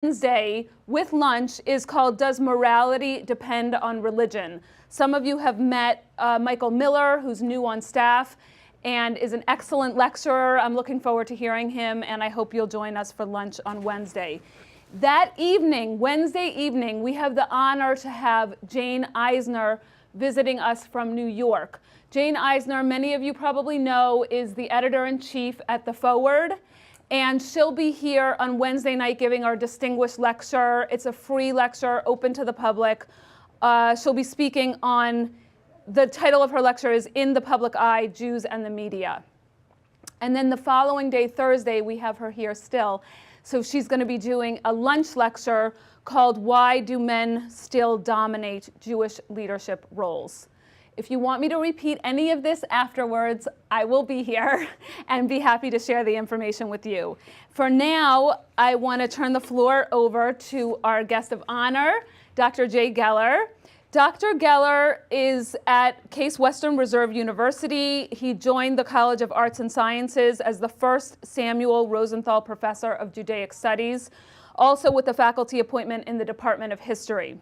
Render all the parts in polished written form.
Wednesday with lunch is called Does Morality Depend on Religion? Some of you have met Michael Miller, who's new on staff and is an excellent lecturer. I'm looking forward to hearing him, and I hope you'll join us for lunch on Wednesday. That evening, Wednesday evening, we have the honor to have Jane Eisner visiting us from New York. Jane Eisner, many of you probably know, is the editor-in-chief at The Forward. And she'll be here on Wednesday night giving our distinguished lecture. It's a free lecture, open to the public. She'll be speaking on, the title of her lecture is In the Public Eye, Jews and the Media. And then the following day, Thursday, we have her here still. So she's going to be doing a lunch lecture called Why Do Men Still Dominate Jewish Leadership Roles? If you want me to repeat any of this afterwards, I will be here and be happy to share the information with you. For now, I want to turn the floor over to our guest of honor, Dr. Jay Geller. Dr. Geller is at Case Western Reserve University. He joined the College of Arts and Sciences as the first Samuel Rosenthal Professor of Judaic Studies, also with the faculty appointment in the Department of History.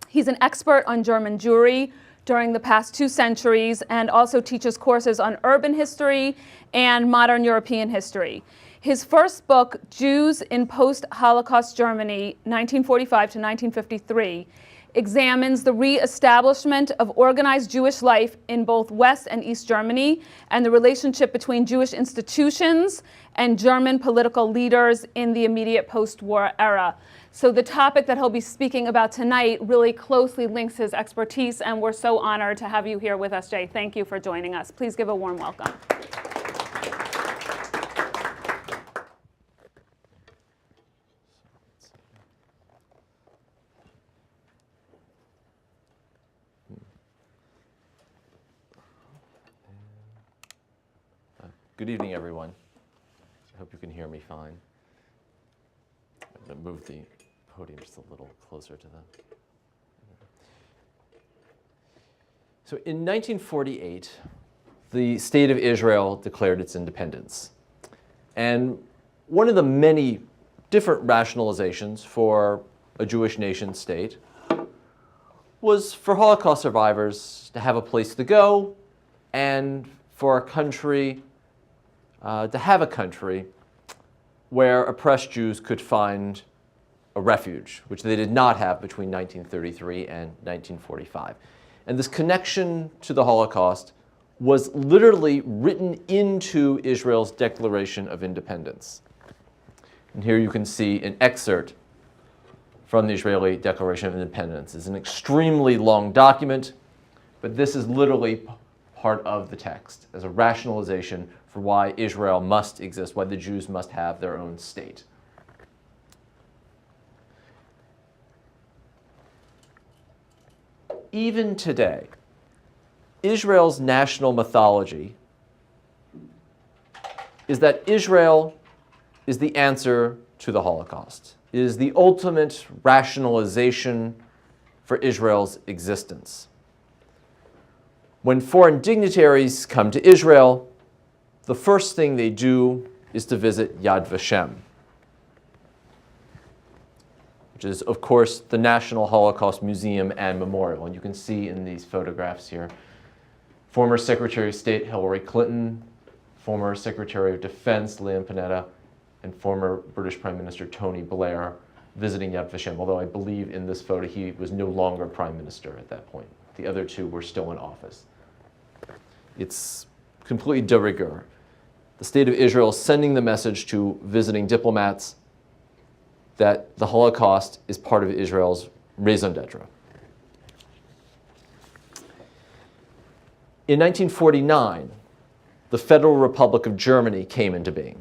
He's an expert on German Jewry during the past 2 centuries, and also teaches courses on urban history and modern European history. His first book, Jews in Post-Holocaust Germany, 1945 to 1953, examines the re-establishment of organized Jewish life in both West and East Germany and the relationship between Jewish institutions and German political leaders in the immediate post-war era. So the topic that he'll be speaking about tonight really closely links his expertise, and we're so honored to have you here with us, Jay. Thank you for joining us. Please give a warm welcome. Good evening, everyone. I hope you can hear me fine. I'm going to move the podium just a little closer to them. So in 1948, the State of Israel declared its independence. And one of the many different rationalizations for a Jewish nation state was for Holocaust survivors to have a place to go and for a country to have a country where oppressed Jews could find a refuge, which they did not have between 1933 and 1945. And this connection to the Holocaust was literally written into Israel's Declaration of Independence. And here you can see an excerpt from the Israeli Declaration of Independence. It's an extremely long document, but this is literally part of the text as a rationalization for why Israel must exist, why the Jews must have their own state. Even today, Israel's national mythology is that Israel is the answer to the Holocaust. It is the ultimate rationalization for Israel's existence. When foreign dignitaries come to Israel, the first thing they do is to visit Yad Vashem, which is, of course, the National Holocaust Museum and Memorial. And you can see in these photographs here, former Secretary of State Hillary Clinton, former Secretary of Defense Liam Panetta, and former British Prime Minister Tony Blair visiting Yad Vashem, although I believe in this photo he was no longer Prime Minister at that point. The other two were still in office. It's completely de rigueur. The State of Israel is sending the message to visiting diplomats that the Holocaust is part of Israel's raison d'etre. In 1949, the Federal Republic of Germany came into being.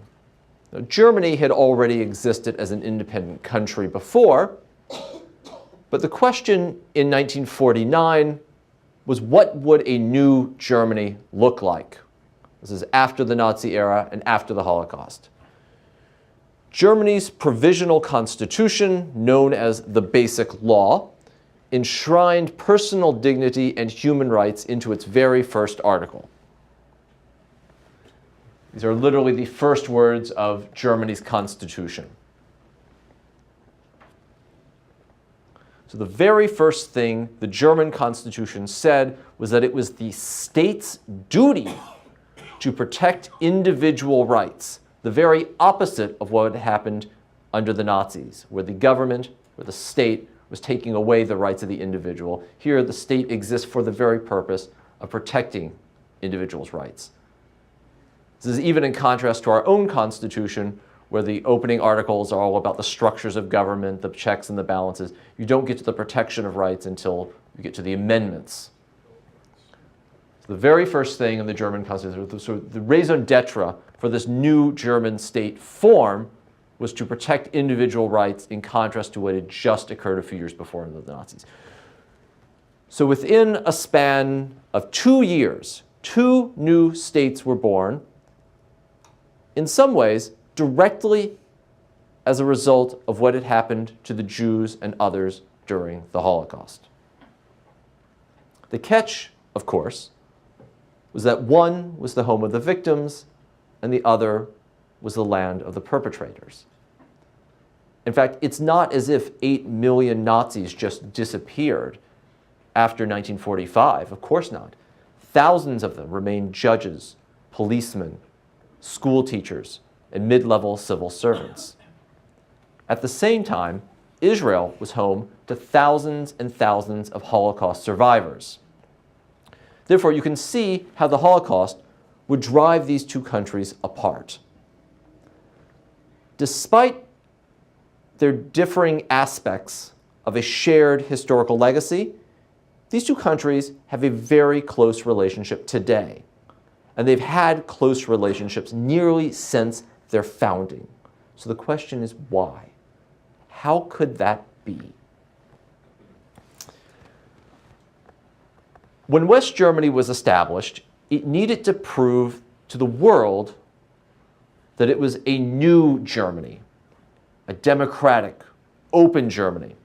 Now, Germany had already existed as an independent country before, but the question in 1949 was, what would a new Germany look like? This is after the Nazi era and after the Holocaust. Germany's provisional constitution, known as the Basic Law, enshrined personal dignity and human rights into its very first article. These are literally the first words of Germany's constitution. So the very first thing the German Constitution said was that it was the state's duty to protect individual rights, the very opposite of what had happened under the Nazis, where the government, where the state was taking away the rights of the individual. Here, the state exists for the very purpose of protecting individuals' rights. This is even in contrast to our own Constitution, where the opening articles are all about the structures of government, the checks and the balances. You don't get to the protection of rights until you get to the amendments. So the very first thing in the German Constitution, so the raison d'etre for this new German state form was to protect individual rights in contrast to what had just occurred a few years before under the Nazis. So within a span of 2 years, 2 new states were born, in some ways directly as a result of what had happened to the Jews and others during the Holocaust. The catch, of course, was that one was the home of the victims and the other was the land of the perpetrators. In fact, it's not as if 8 million Nazis just disappeared after 1945. Of course not. Thousands of them remained judges, policemen, school teachers, and mid-level civil servants. At the same time, Israel was home to thousands and thousands of Holocaust survivors. Therefore, you can see how the Holocaust would drive these two countries apart. Despite their differing aspects of a shared historical legacy, these two countries have a very close relationship today. And they've had close relationships nearly since their founding. So the question is why? How could that be? When West Germany was established, it needed to prove to the world that it was a new Germany, a democratic, open Germany.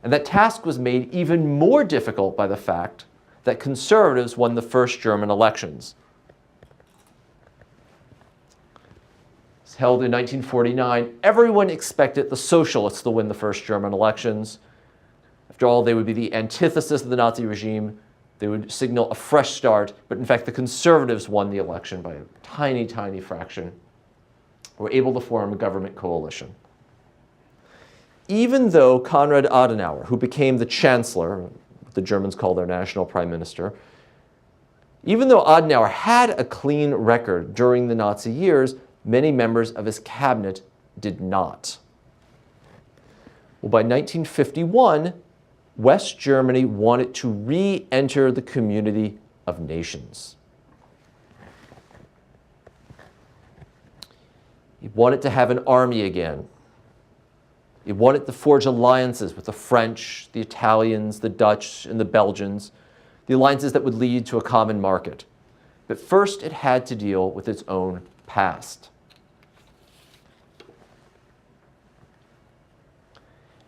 And that task was made even more difficult by the fact that conservatives won the first German elections. It was held in 1949. Everyone expected the socialists to win the first German elections. After all, they would be the antithesis of the Nazi regime. They would signal a fresh start. But in fact, the conservatives won the election by a tiny, tiny fraction. Were able to form a government coalition. Even though Konrad Adenauer, who became the chancellor, what the Germans call their national prime minister, even though Adenauer had a clean record during the Nazi years, many members of his cabinet did not. Well, by 1951, West Germany wanted to re-enter the community of nations. He wanted to have an army again. He wanted to forge alliances with the French, the Italians, the Dutch, and the Belgians, the alliances that would lead to a common market. But first, it had to deal with its own past.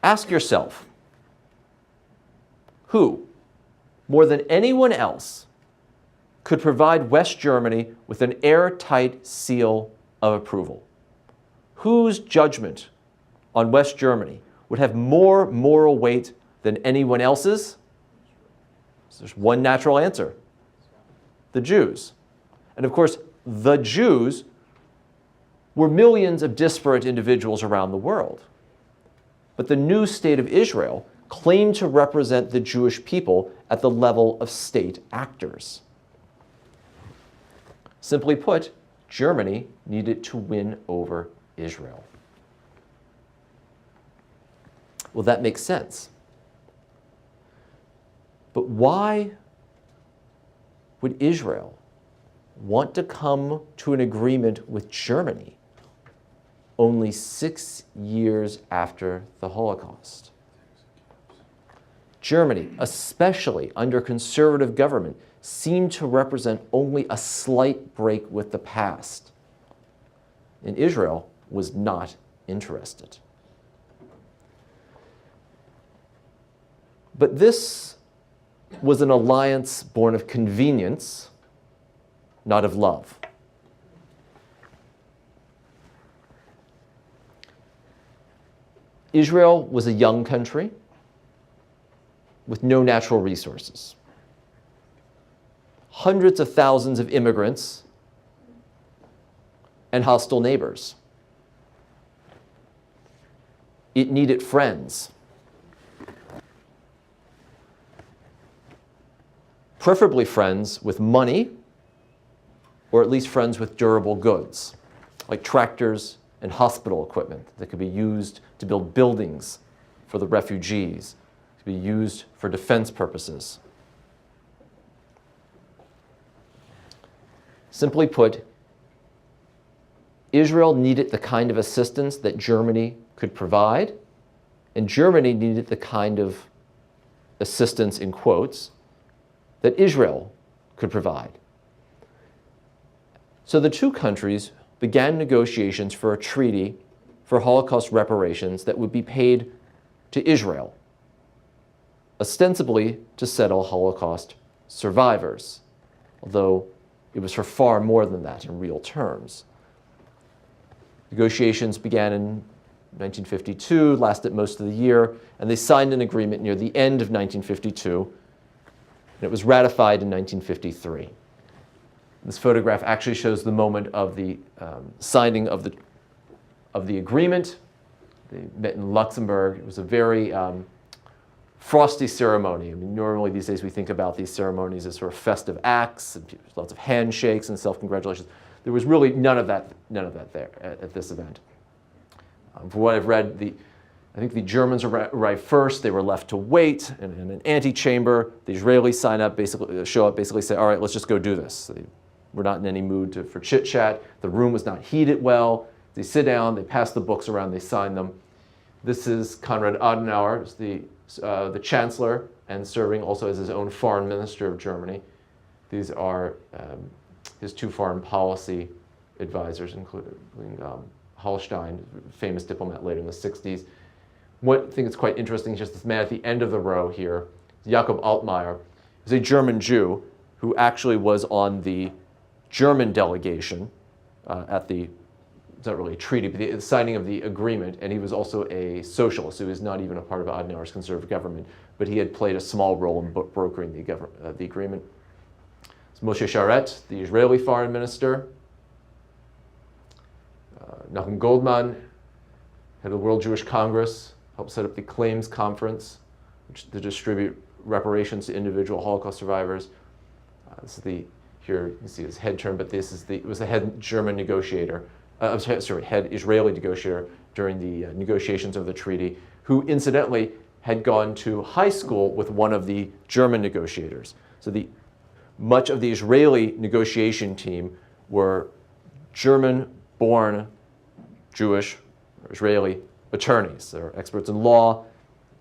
Ask yourself, who, more than anyone else, could provide West Germany with an airtight seal of approval? Whose judgment on West Germany would have more moral weight than anyone else's? So there's one natural answer: the Jews. And of course, the Jews were millions of disparate individuals around the world. But the new state of Israel claimed to represent the Jewish people at the level of state actors. Simply put, Germany needed to win over Israel. Well, that makes sense. But why would Israel want to come to an agreement with Germany only 6 years after the Holocaust? Germany, especially under conservative government, seemed to represent only a slight break with the past. And Israel was not interested. But this was an alliance born of convenience, not of love. Israel was a young country. with no natural resources. Hundreds of thousands of immigrants and hostile neighbors. It needed friends. Preferably friends with money, or at least friends with durable goods, like tractors and hospital equipment that could be used to build buildings for the refugees, to be used for defense purposes. Simply put, Israel needed the kind of assistance that Germany could provide, and Germany needed the kind of assistance, in quotes, that Israel could provide. So the two countries began negotiations for a treaty for Holocaust reparations that would be paid to Israel, ostensibly to settle Holocaust survivors, although it was for far more than that in real terms. Negotiations began in 1952, lasted most of the year, and they signed an agreement near the end of 1952, and it was ratified in 1953. This photograph actually shows the moment of the signing of the agreement. They met in Luxembourg. It was a very frosty ceremony. I mean, normally these days we think about these ceremonies as sort of festive acts, and lots of handshakes and self-congratulations. There was really none of that there at this event. From what I've read, I think the Germans arrived first. They were left to wait in an antechamber. The Israelis show up, basically say, all right, let's just go do this. We're not in any mood for chit-chat. The room was not heated well. They sit down, they pass the books around, they sign them. This is Konrad Adenauer, the chancellor, and serving also as his own foreign minister of Germany. These are his two foreign policy advisors, including Hallstein, famous diplomat later in the 60s. One thing that's quite interesting is just this man at the end of the row here, Jakob Altmaier, is a German Jew who actually was on the German delegation at the, it's not really a treaty, but the signing of the agreement, and he was also a socialist, so he was not even a part of Adenauer's conservative government, but he had played a small role in brokering the agreement. It's Moshe Sharet, the Israeli foreign minister. Nahum Goldman, head of the World Jewish Congress, helped set up the Claims Conference, which to distribute reparations to individual Holocaust survivors. This is here you can see his head turn, but it was the head German negotiator, head Israeli negotiator during the negotiations of the treaty, who incidentally had gone to high school with one of the German negotiators. So much of the Israeli negotiation team were German-born Jewish or Israeli attorneys. They're experts in law.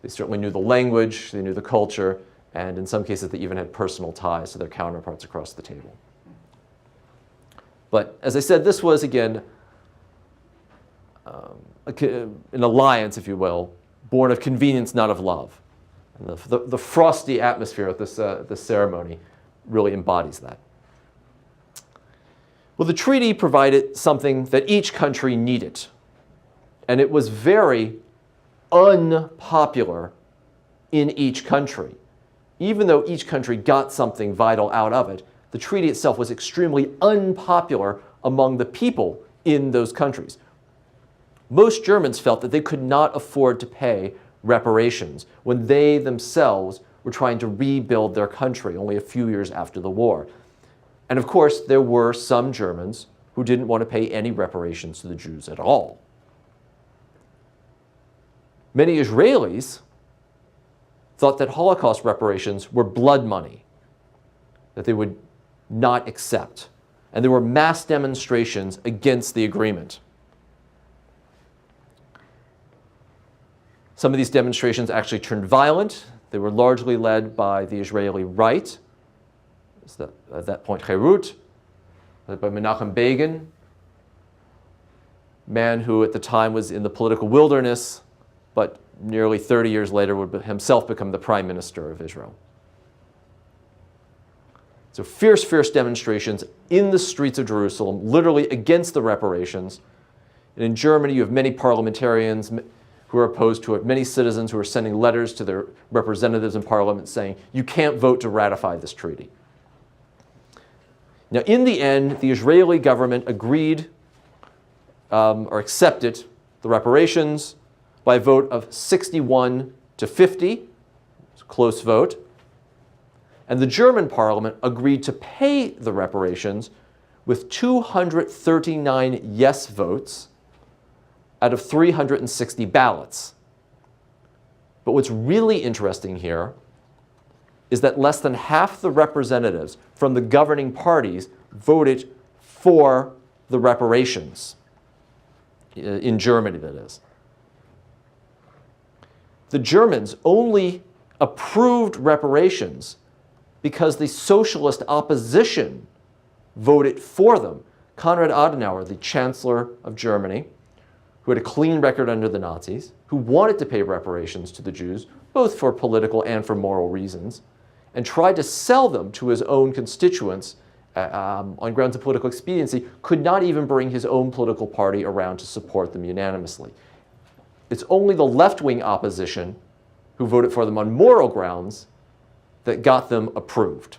They certainly knew the language, they knew the culture, and in some cases they even had personal ties to their counterparts across the table. But as I said, this was, again, an alliance, if you will, born of convenience, not of love. And the frosty atmosphere of this ceremony really embodies that. Well, the treaty provided something that each country needed, and it was very unpopular in each country. Even though each country got something vital out of it, the treaty itself was extremely unpopular among the people in those countries. Most Germans felt that they could not afford to pay reparations when they themselves were trying to rebuild their country only a few years after the war. And of course, there were some Germans who didn't want to pay any reparations to the Jews at all. Many Israelis thought that Holocaust reparations were blood money, that they would not accept. And there were mass demonstrations against the agreement. Some of these demonstrations actually turned violent. They were largely led by the Israeli right. At that point, Herut, led by Menachem Begin, man who at the time was in the political wilderness, but nearly 30 years later would himself become the prime minister of Israel. So fierce, fierce demonstrations in the streets of Jerusalem, literally against the reparations. And in Germany, you have many parliamentarians, who are opposed to it, many citizens who are sending letters to their representatives in parliament saying, you can't vote to ratify this treaty. Now, in the end, the Israeli government agreed or accepted the reparations by a vote of 61 to 50. It's a close vote. And the German parliament agreed to pay the reparations with 239 yes votes out of 360 ballots. But what's really interesting here is that less than half the representatives from the governing parties voted for the reparations, in Germany, that is. The Germans only approved reparations because the socialist opposition voted for them. Konrad Adenauer, the Chancellor of Germany, who had a clean record under the Nazis, who wanted to pay reparations to the Jews, both for political and for moral reasons, and tried to sell them to his own constituents on grounds of political expediency, could not even bring his own political party around to support them unanimously. It's only the left-wing opposition who voted for them on moral grounds that got them approved.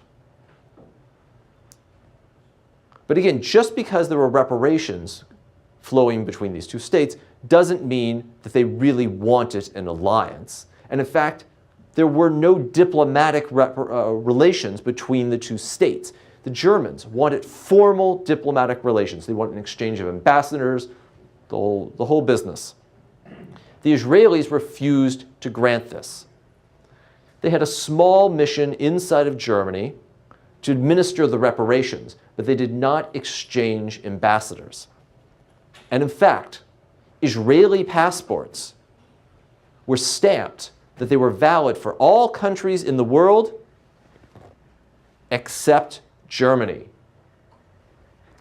But again, just because there were reparations flowing between these two states doesn't mean that they really wanted an alliance. And in fact, there were no diplomatic relations between the two states. The Germans wanted formal diplomatic relations. They wanted an exchange of ambassadors, the whole business. The Israelis refused to grant this. They had a small mission inside of Germany to administer the reparations, but they did not exchange ambassadors. And in fact, Israeli passports were stamped that they were valid for all countries in the world except Germany.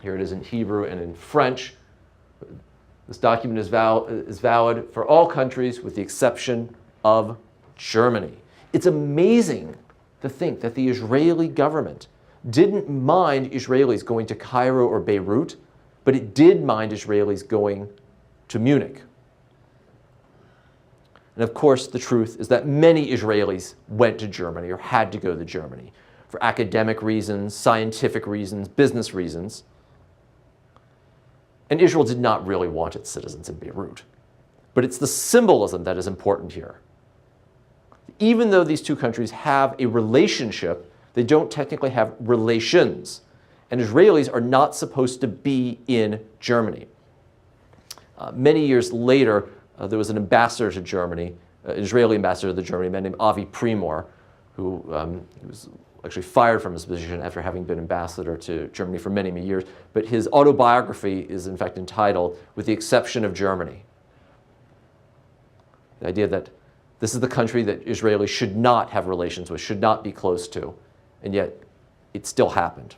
Here it is in Hebrew and in French. This document is valid for all countries with the exception of Germany. It's amazing to think that the Israeli government didn't mind Israelis going to Cairo or Beirut, but it did mind Israelis going to Munich. And of course, the truth is that many Israelis went to Germany or had to go to Germany for academic reasons, scientific reasons, business reasons. And Israel did not really want its citizens in Beirut. But it's the symbolism that is important here. Even though these two countries have a relationship, they don't technically have relations. And Israelis are not supposed to be in Germany. Many years later, there was an ambassador to Germany, an Israeli ambassador to Germany, a man named Avi Primor, who was actually fired from his position after having been ambassador to Germany for many, many years. But his autobiography is in fact entitled, "With the Exception of Germany." The idea that this is the country that Israelis should not have relations with, should not be close to, and yet it still happened.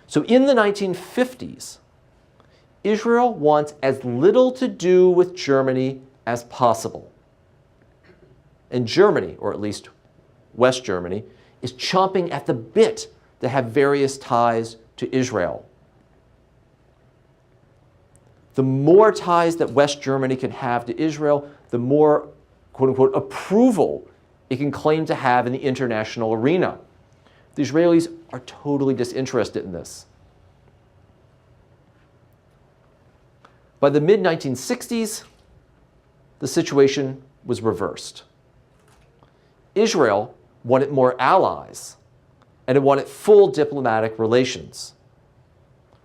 So in the 1950s, Israel wants as little to do with Germany as possible. And Germany, or at least West Germany, is chomping at the bit to have various ties to Israel. The more ties that West Germany can have to Israel, the more, quote unquote, approval it can claim to have in the international arena. The Israelis are totally disinterested in this. By the mid-1960s, the situation was reversed. Israel wanted more allies, and it wanted full diplomatic relations.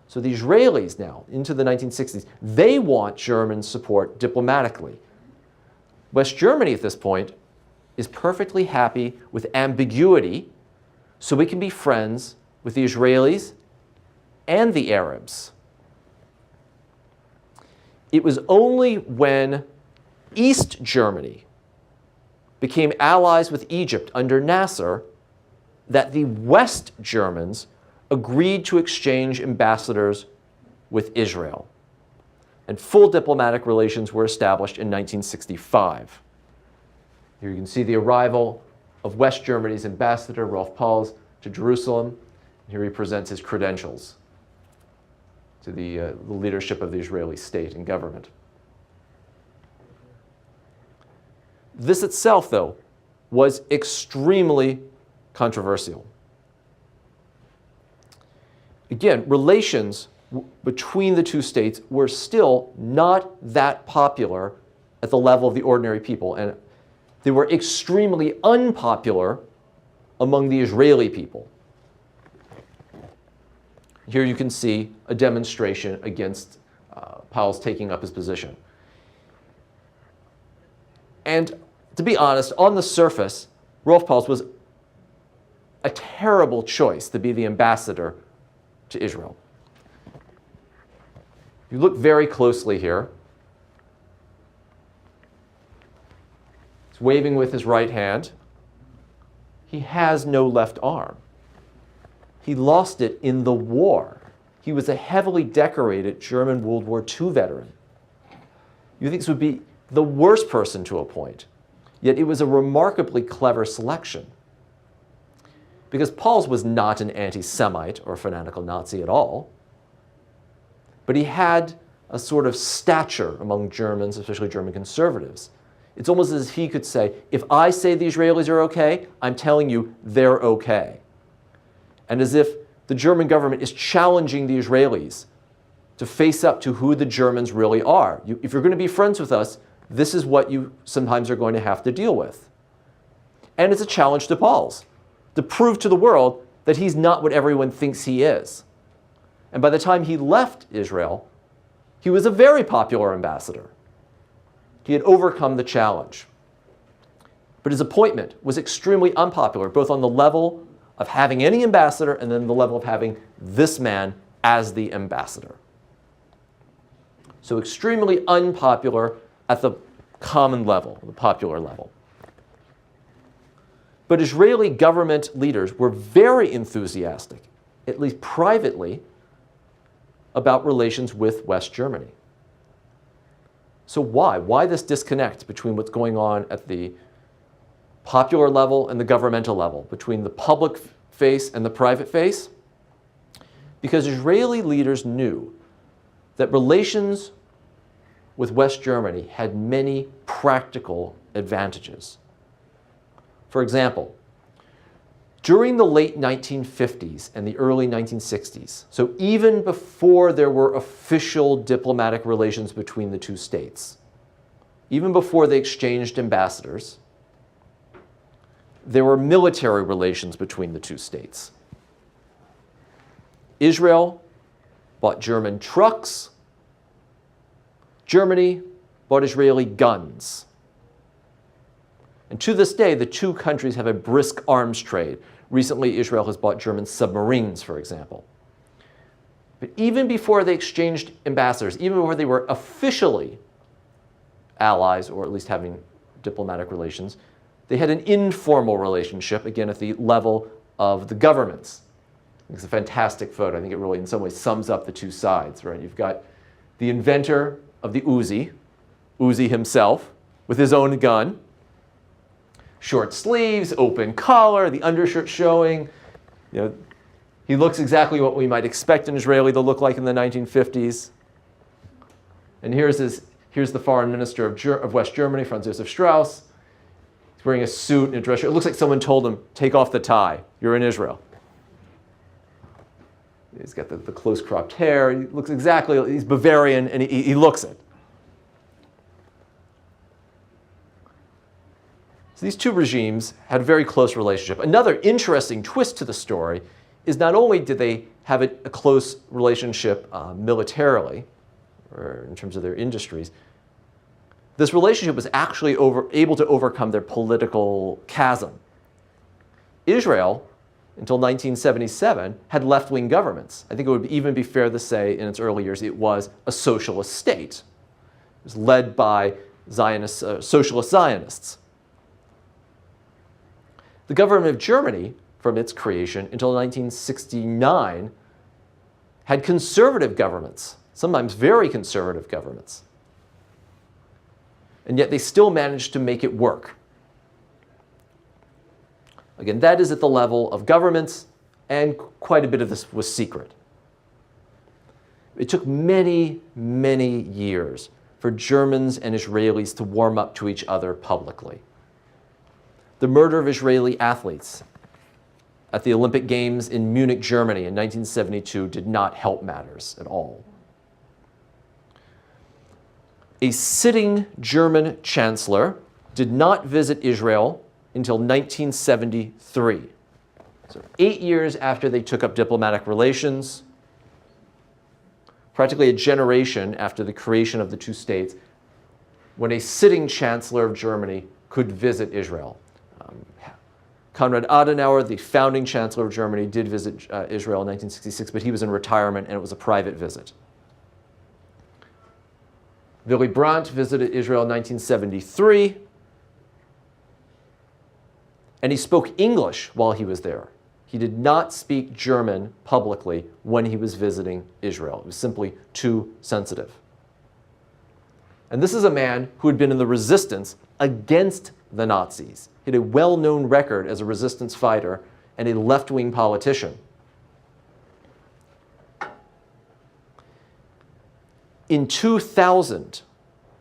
So the Israelis now, into the 1960s, they want German support diplomatically. West Germany at this point is perfectly happy with ambiguity, so we can be friends with the Israelis and the Arabs. It was only when East Germany became allies with Egypt under Nasser that the West Germans agreed to exchange ambassadors with Israel. And full diplomatic relations were established in 1965. Here you can see the arrival of West Germany's ambassador, Rolf Pauls, to Jerusalem. Here he presents his credentials to the leadership of the Israeli state and government. This itself, though, was extremely controversial. Again, relations between the two states were still not that popular at the level of the ordinary people, and they were extremely unpopular among the Israeli people. Here you can see a demonstration against Powell's taking up his position. And to be honest, on the surface, Rolf Pauwels was a terrible choice to be the ambassador to Israel. If you look very closely here, he's waving with his right hand. He has no left arm. He lost it in the war. He was a heavily decorated German World War II veteran. You think this would be the worst person to appoint, yet it was a remarkably clever selection. Because Pauwels was not an anti-Semite or fanatical Nazi at all, but he had a sort of stature among Germans, especially German conservatives. It's almost as if he could say, if I say the Israelis are okay, I'm telling you they're okay. And as if the German government is challenging the Israelis to face up to who the Germans really are. If you're going to be friends with us, this is what you sometimes are going to have to deal with. And it's a challenge to Pauwels to prove to the world that he's not what everyone thinks he is. And by the time he left Israel, he was a very popular ambassador. He had overcome the challenge. But his appointment was extremely unpopular, both on the level of having any ambassador and then the level of having this man as the ambassador. So extremely unpopular at the common level, the popular level. But Israeli government leaders were very enthusiastic, at least privately, about relations with West Germany. So why? Why this disconnect between what's going on at the popular level and the governmental level, between the public face and the private face? Because Israeli leaders knew that relations with West Germany had many practical advantages. For example, during the late 1950s and the early 1960s, so even before there were official diplomatic relations between the two states, even before they exchanged ambassadors, there were military relations between the two states. Israel bought German trucks. Germany bought Israeli guns. And to this day, the two countries have a brisk arms trade. Recently, Israel has bought German submarines, for example. But even before they exchanged ambassadors, even before they were officially allies, or at least having diplomatic relations, they had an informal relationship, again, at the level of the governments. It's a fantastic photo. I think it really, in some ways, sums up the two sides, right? You've got the inventor of the Uzi himself, with his own gun, short sleeves, open collar, the undershirt showing. You know, he looks exactly what we might expect an Israeli to look like in the 1950s. And here's the foreign minister of West Germany, Franz Josef Strauss. He's wearing a suit and a dress shirt. It looks like someone told him, take off the tie. You're in Israel. He's got the close cropped hair. He looks exactly, he's Bavarian, and he looks it. So these two regimes had a very close relationship. Another interesting twist to the story is not only did they have a close relationship militarily, or in terms of their industries, this relationship was actually able to overcome their political chasm. Israel, until 1977, had left-wing governments. I think it would even be fair to say in its early years it was a socialist state. It was led by Zionists, socialist Zionists. The government of Germany, from its creation until 1969, had conservative governments, sometimes very conservative governments. And yet they still managed to make it work. Again, that is at the level of governments, and quite a bit of this was secret. It took many, many years for Germans and Israelis to warm up to each other publicly. The murder of Israeli athletes at the Olympic Games in Munich, Germany in 1972 did not help matters at all. A sitting German chancellor did not visit Israel until 1973. So 8 years after they took up diplomatic relations, practically a generation after the creation of the two states, when a sitting chancellor of Germany could visit Israel. Konrad Adenauer, the founding chancellor of Germany, did visit Israel in 1966, but he was in retirement and it was a private visit. Willy Brandt visited Israel in 1973, and he spoke English while he was there. He did not speak German publicly when he was visiting Israel. It was simply too sensitive. And this is a man who had been in the resistance against the Nazis. He had a well-known record as a resistance fighter and a left-wing politician. In 2000,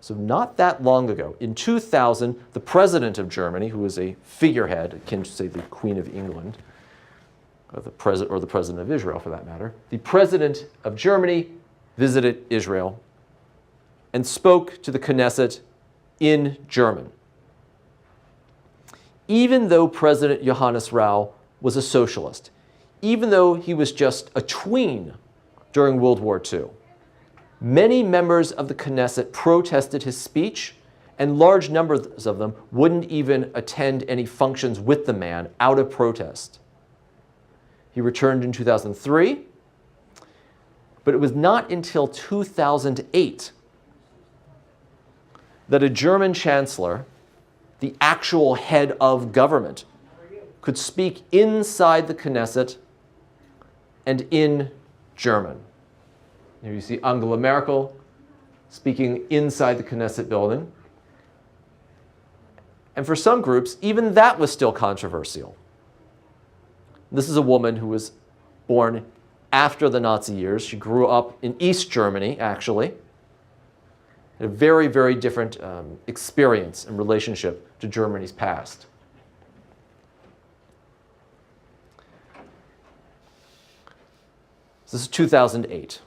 so not that long ago, in 2000, the president of Germany, who was a figurehead, akin to, say, the Queen of England, or the president of Israel, for that matter, the president of Germany visited Israel and spoke to the Knesset in German. Even though President Johannes Rau was a socialist, even though he was just a tween during World War II, many members of the Knesset protested his speech, and large numbers of them wouldn't even attend any functions with the man out of protest. He returned in 2003, but it was not until 2008 that a German chancellor, the actual head of government, could speak inside the Knesset and in German. Here you see Angela Merkel speaking inside the Knesset building. And for some groups, even that was still controversial. This is a woman who was born after the Nazi years. She grew up in East Germany, actually. A very, very different experience and relationship to Germany's past. So this is 2008.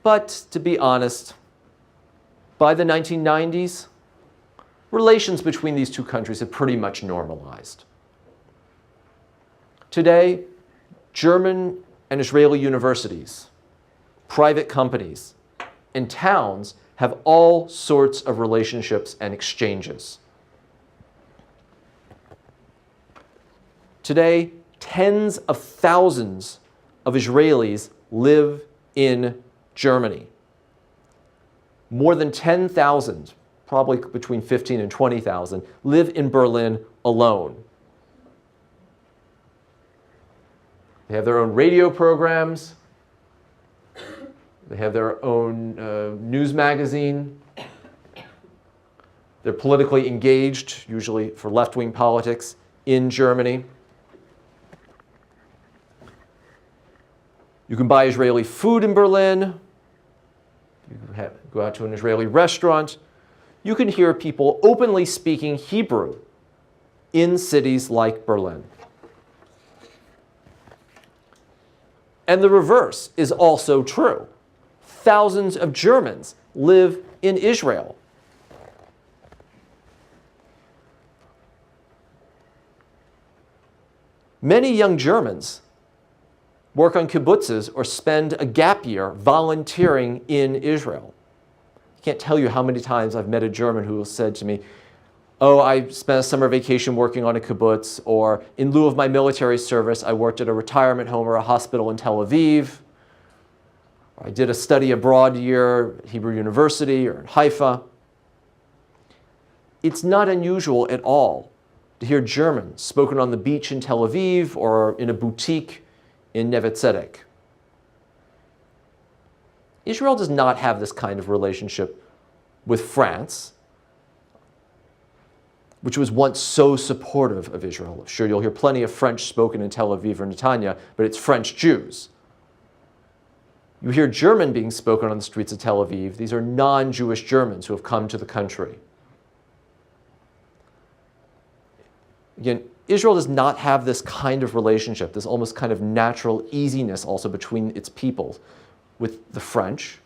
But to be honest, by the 1990s, relations between these two countries have pretty much normalized. Today, German and Israeli universities, private companies, and towns have all sorts of relationships and exchanges. Today, tens of thousands of Israelis live in Germany. More than 10,000, probably between 15 and 20,000, live in Berlin alone. They have their own radio programs. They have their own news magazine. They're politically engaged, usually for left-wing politics, in Germany. You can buy Israeli food in Berlin. You can go out to an Israeli restaurant. You can hear people openly speaking Hebrew in cities like Berlin. And the reverse is also true. Thousands of Germans live in Israel. Many young Germans work on kibbutzes or spend a gap year volunteering in Israel. I can't tell you how many times I've met a German who has said to me, oh, I spent a summer vacation working on a kibbutz, or in lieu of my military service, I worked at a retirement home or a hospital in Tel Aviv. Or I did a study abroad year at Hebrew University or in Haifa. It's not unusual at all to hear German spoken on the beach in Tel Aviv or in a boutique in Neve Tzedek. Israel does not have this kind of relationship with France, which was once so supportive of Israel. Sure, you'll hear plenty of French spoken in Tel Aviv or Netanya, but it's French Jews. You hear German being spoken on the streets of Tel Aviv. These are non-Jewish Germans who have come to the country. Again, Israel does not have this kind of relationship, this almost kind of natural easiness also between its peoples with the French.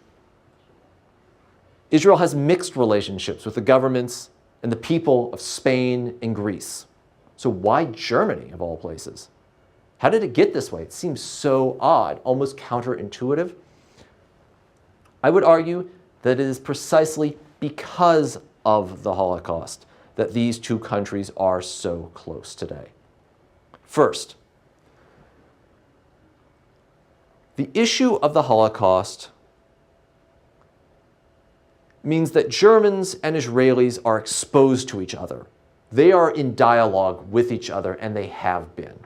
Israel has mixed relationships with the governments and the people of Spain and Greece. So why Germany, of all places? How did it get this way? It seems so odd, almost counterintuitive. I would argue that it is precisely because of the Holocaust that these two countries are so close today. First, the issue of the Holocaust means that Germans and Israelis are exposed to each other. They are in dialogue with each other, and they have been.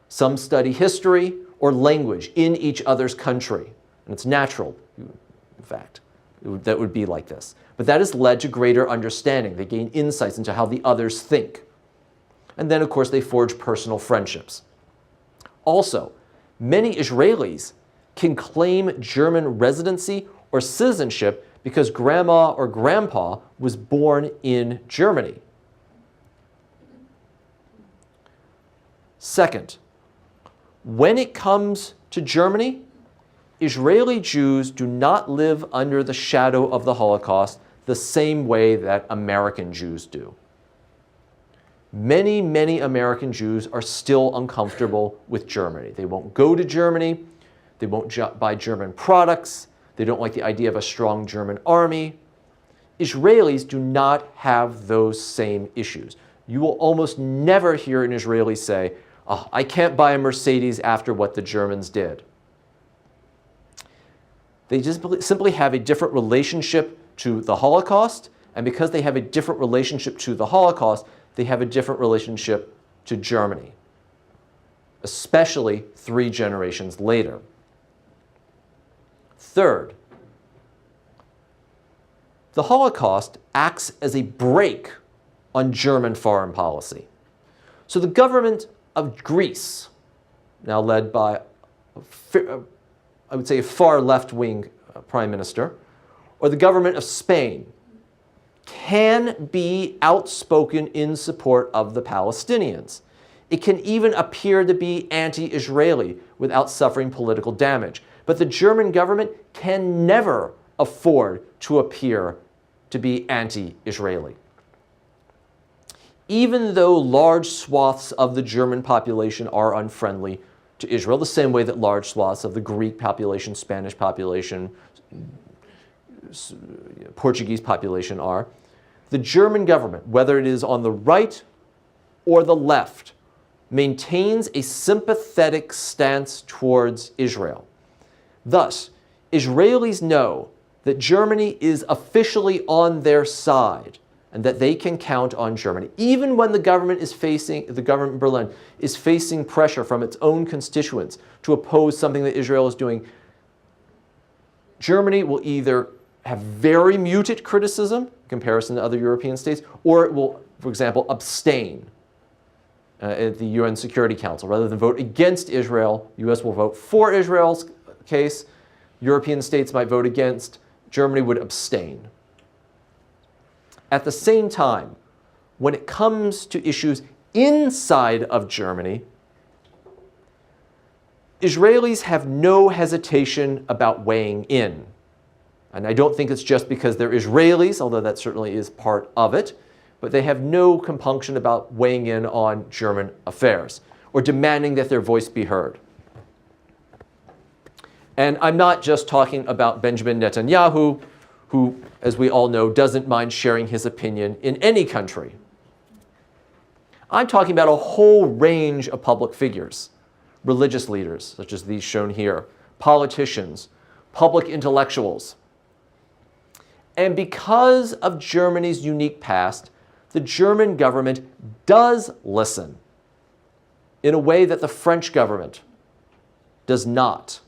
Some study history or language in each other's country, and it's natural, in fact, that would be like this. But that has led to greater understanding. They gain insights into how the others think. And then, of course, they forge personal friendships. Also, many Israelis can claim German residency or citizenship because grandma or grandpa was born in Germany. Second, when it comes to Germany, Israeli Jews do not live under the shadow of the Holocaust the same way that American Jews do. Many, many American Jews are still uncomfortable with Germany. They won't go to Germany. They won't buy German products. They don't like the idea of a strong German army. Israelis do not have those same issues. You will almost never hear an Israeli say, "Oh, I can't buy a Mercedes after what the Germans did." They just simply have a different relationship to the Holocaust, and because they have a different relationship to the Holocaust, they have a different relationship to Germany, especially 3 generations later. Third, the Holocaust acts as a brake on German foreign policy. So the government of Greece, now led by, I would say, a far left-wing prime minister, or the government of Spain, can be outspoken in support of the Palestinians. It can even appear to be anti-Israeli without suffering political damage. But the German government can never afford to appear to be anti-Israeli. Even though large swaths of the German population are unfriendly to Israel, the same way that large swaths of the Greek population, Spanish population, Portuguese population are, the German government, whether it is on the right or the left, maintains a sympathetic stance towards Israel. Thus, Israelis know that Germany is officially on their side and that they can count on Germany. Even when the government in Berlin is facing pressure from its own constituents to oppose something that Israel is doing, Germany will either have very muted criticism in comparison to other European states, or it will, for example, abstain at the UN Security Council. Rather than vote against Israel, the US will vote for Israel's case. European states might vote against. Germany would abstain. At the same time, when it comes to issues inside of Germany, Israelis have no hesitation about weighing in. And I don't think it's just because they're Israelis, although that certainly is part of it, but they have no compunction about weighing in on German affairs or demanding that their voice be heard. And I'm not just talking about Benjamin Netanyahu, who, as we all know, doesn't mind sharing his opinion in any country. I'm talking about a whole range of public figures, religious leaders, such as these shown here, politicians, public intellectuals. And because of Germany's unique past, the German government does listen in a way that the French government does not.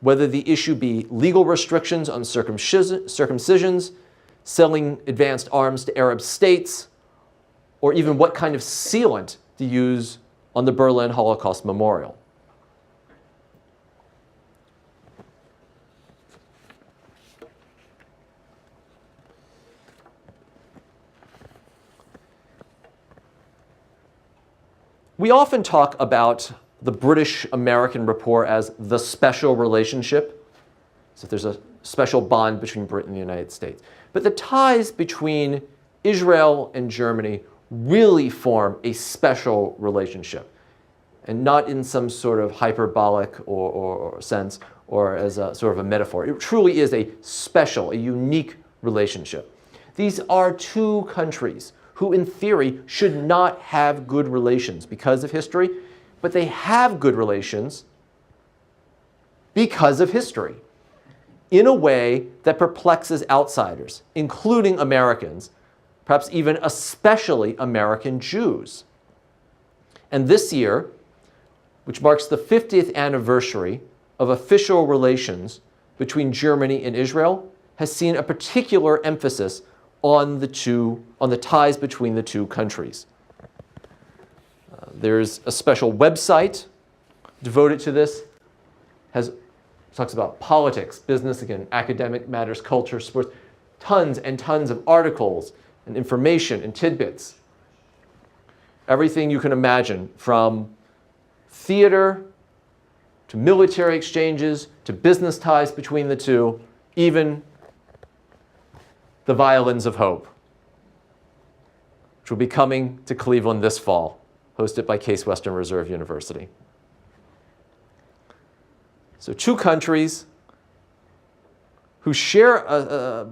Whether the issue be legal restrictions on circumcisions, selling advanced arms to Arab states, or even what kind of sealant to use on the Berlin Holocaust Memorial. We often talk about the British-American rapport as the special relationship. So there's a special bond between Britain and the United States. But the ties between Israel and Germany really form a special relationship, and not in some sort of hyperbolic or sense or as a sort of a metaphor. It truly is a special, a unique relationship. These are two countries who in theory should not have good relations because of history, but they have good relations because of history in a way that perplexes outsiders, including Americans, perhaps even especially American Jews. And this year, which marks the 50th anniversary of official relations between Germany and Israel, has seen a particular emphasis on the ties between the two countries. There's a special website devoted to this. Talks about politics, business, again, academic matters, culture, sports, tons and tons of articles and information and tidbits. Everything you can imagine, from theater to military exchanges to business ties between the two, even the Violins of Hope, which will be coming to Cleveland this fall, hosted by Case Western Reserve University. So two countries who share a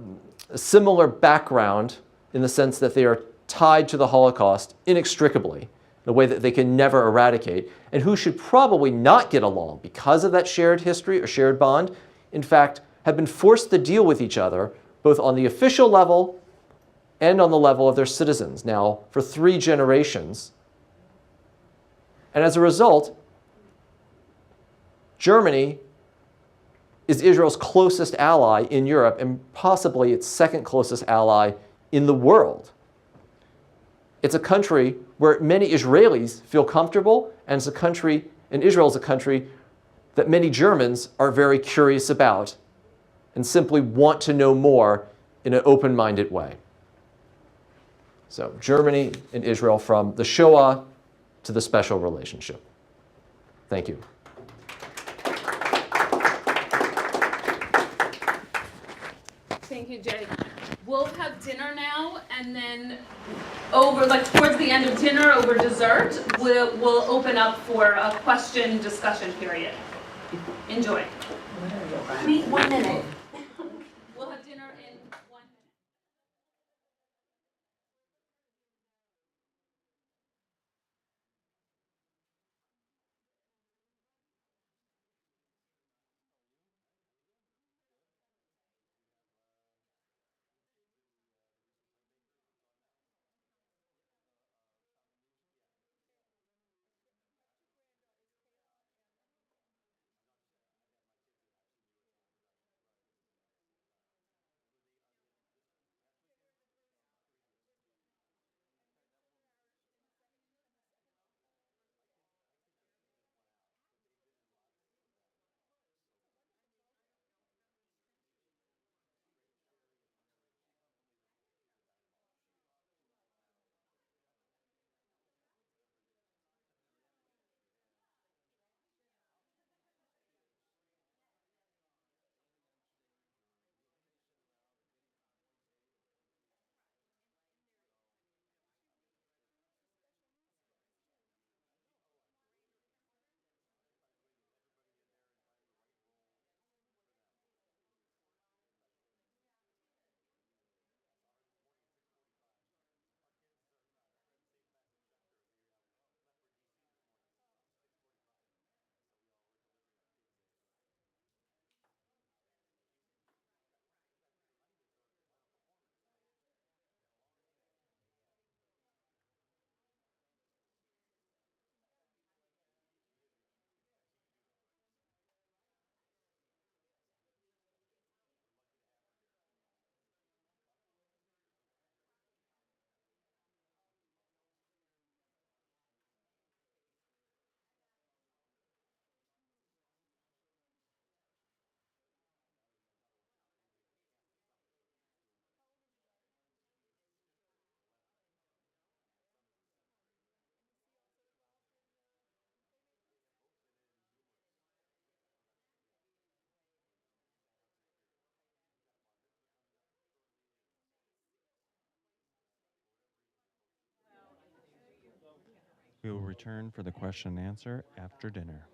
similar background in the sense that they are tied to the Holocaust inextricably, in a way that they can never eradicate, and who should probably not get along because of that shared history or shared bond, in fact, have been forced to deal with each other both on the official level and on the level of their citizens now for 3 generations. And as a result, Germany is Israel's closest ally in Europe and possibly its second closest ally in the world. It's a country where many Israelis feel comfortable, and Israel is a country that many Germans are very curious about and simply want to know more in an open-minded way. So Germany and Israel, from the Shoah to the special relationship. Thank you. Thank you, Jay. We'll have dinner now, and then towards the end of dinner, over dessert, we'll open up for a question discussion period. Enjoy. 1 minute. We'll have dinner in 1 minute. We will return for the question and answer after dinner.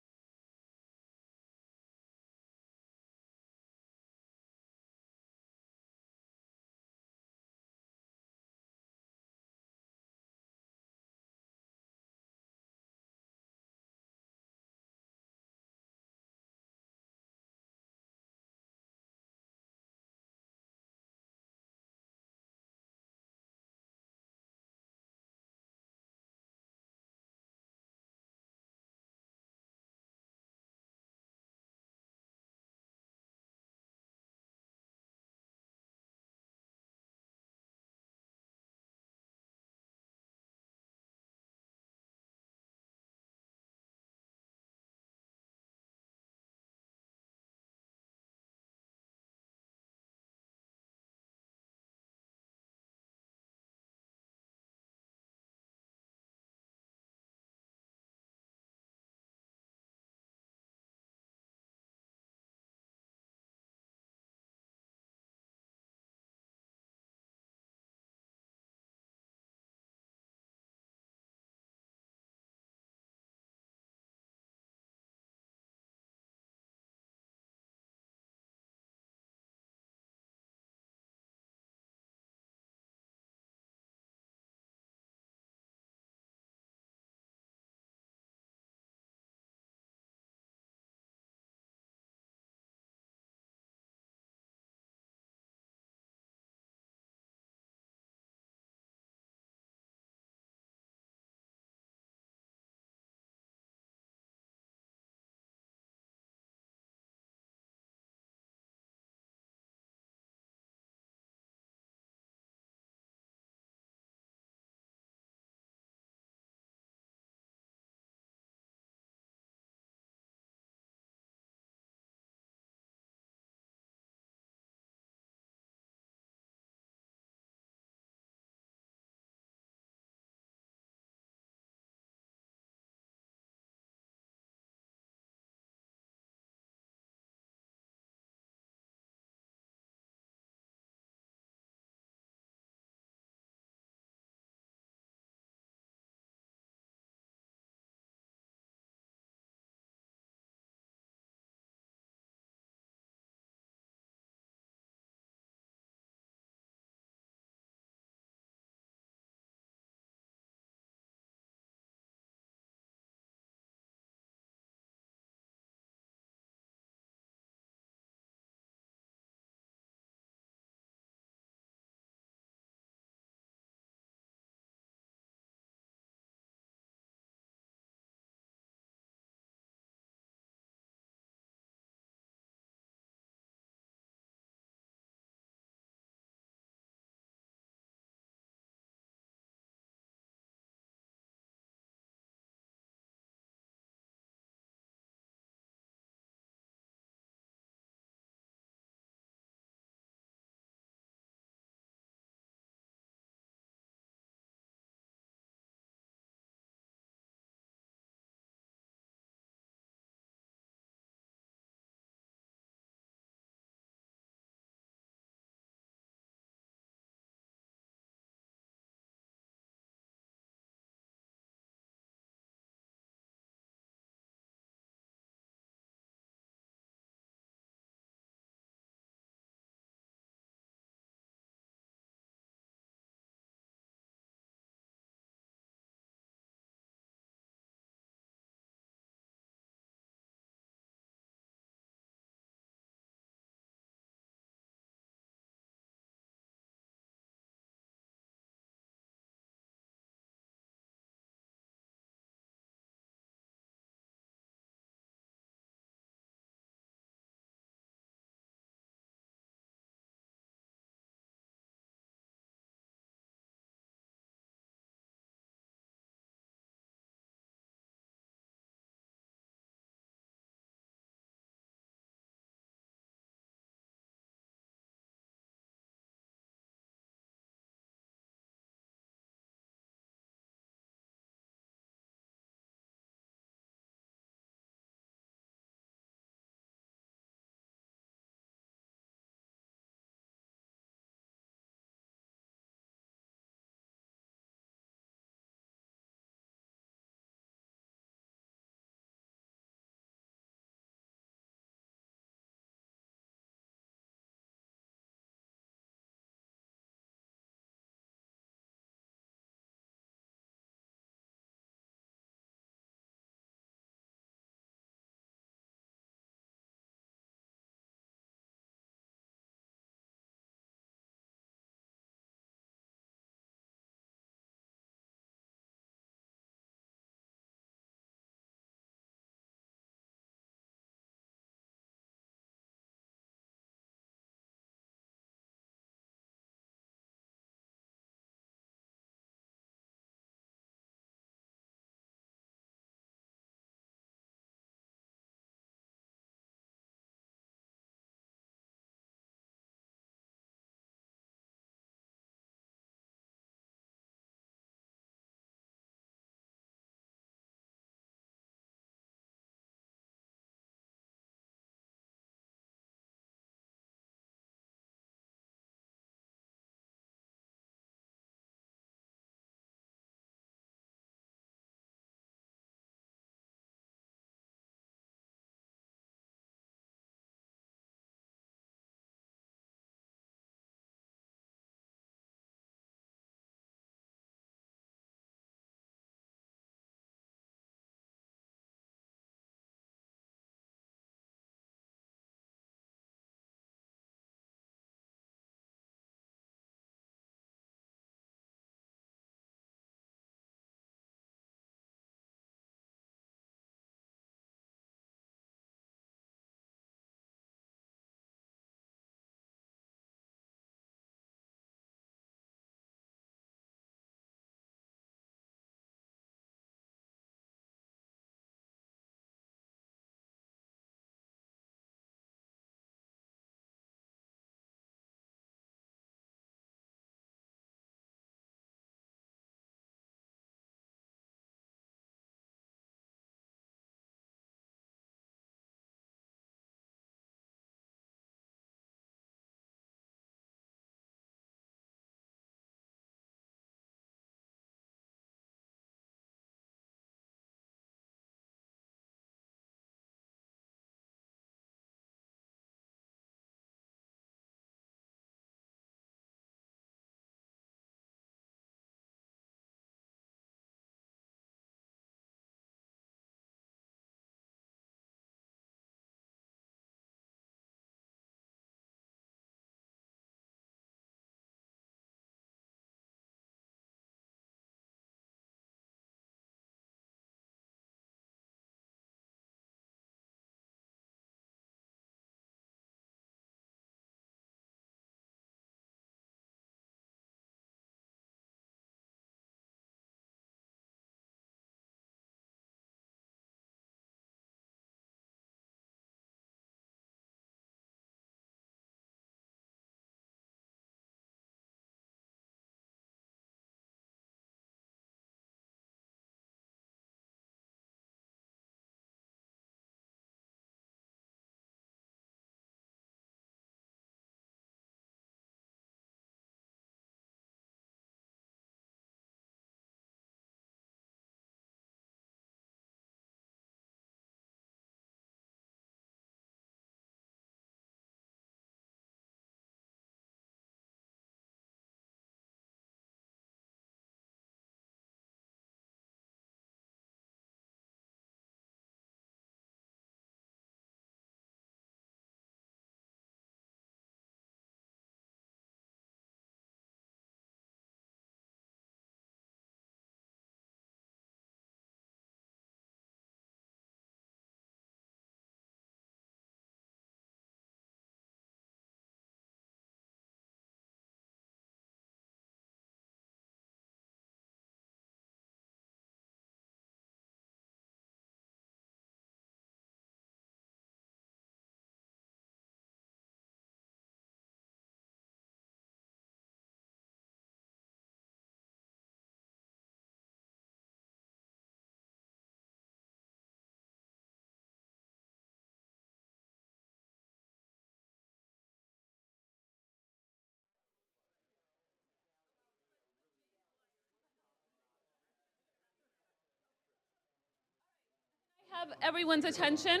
Have everyone's attention.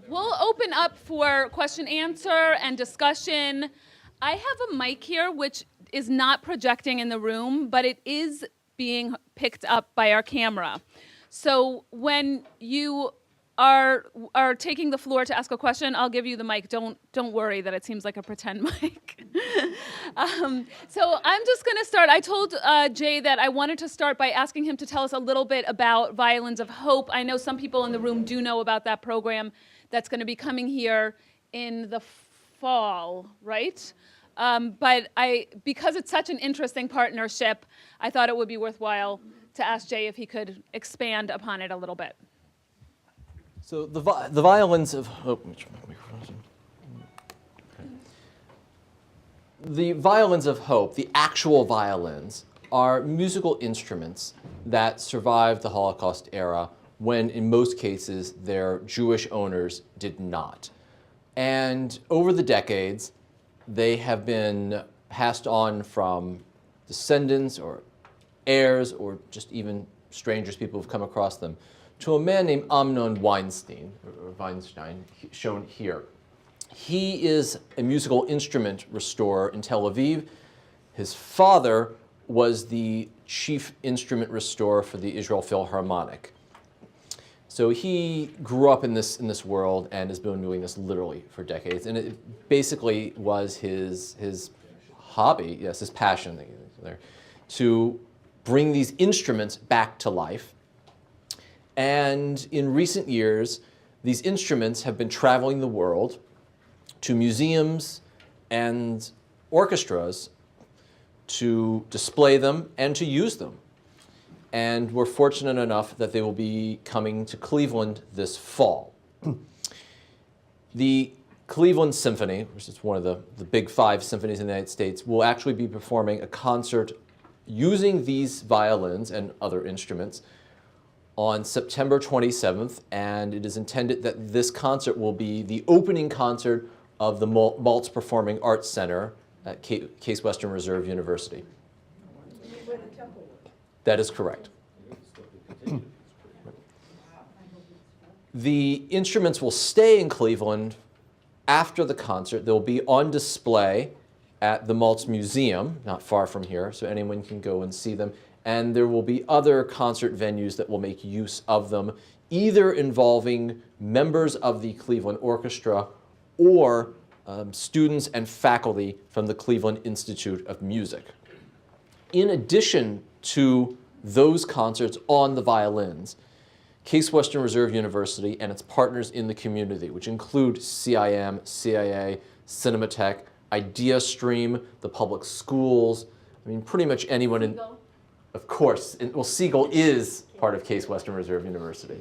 We'll open up for question answer and discussion. I have a mic here which is not projecting in the room, but it is being picked up by our camera. So when you are taking the floor to ask a question, I'll give you the mic. Don't worry that it seems like a pretend mic. So I'm just going to start. I told Jay that I wanted to start by asking him to tell us a little bit about Violins of Hope. I know some people in the room do know about that program that's going to be coming here in the fall, right? But because it's such an interesting partnership, I thought it would be worthwhile to ask Jay if he could expand upon it a little bit. So the Violins of Hope. The violins of hope, the actual violins, are musical instruments that survived the Holocaust era when, in most cases, their Jewish owners did not. And over the decades, they have been passed on from descendants or heirs or just even strangers, people who've come across them, to a man named Amnon Weinstein, shown here. He is a musical instrument restorer in Tel Aviv. His father was the chief instrument restorer for the Israel Philharmonic. So he grew up in this world and has been doing this literally for decades. And it basically was his hobby, yes, his passion there, to bring these instruments back to life. And in recent years, these instruments have been traveling the world to museums and orchestras to display them and to use them. And we're fortunate enough that they will be coming to Cleveland this fall. The Cleveland Symphony, which is one of the big 5 symphonies in the United States, will actually be performing a concert using these violins and other instruments on September 27th, and it is intended that this concert will be the opening concert of the Maltz Performing Arts Center at Case Western Reserve University. That is correct. The instruments will stay in Cleveland after the concert. They'll be on display at the Maltz Museum, not far from here, so anyone can go and see them. And there will be other concert venues that will make use of them, either involving members of the Cleveland Orchestra or students and faculty from the Cleveland Institute of Music. In addition to those concerts on the violins, Case Western Reserve University and its partners in the community, which include CIM, CIA, Cinematheque, IdeaStream, the public schools, I mean, pretty much anyone in... Of course. Well, Siegel is part of Case Western Reserve University.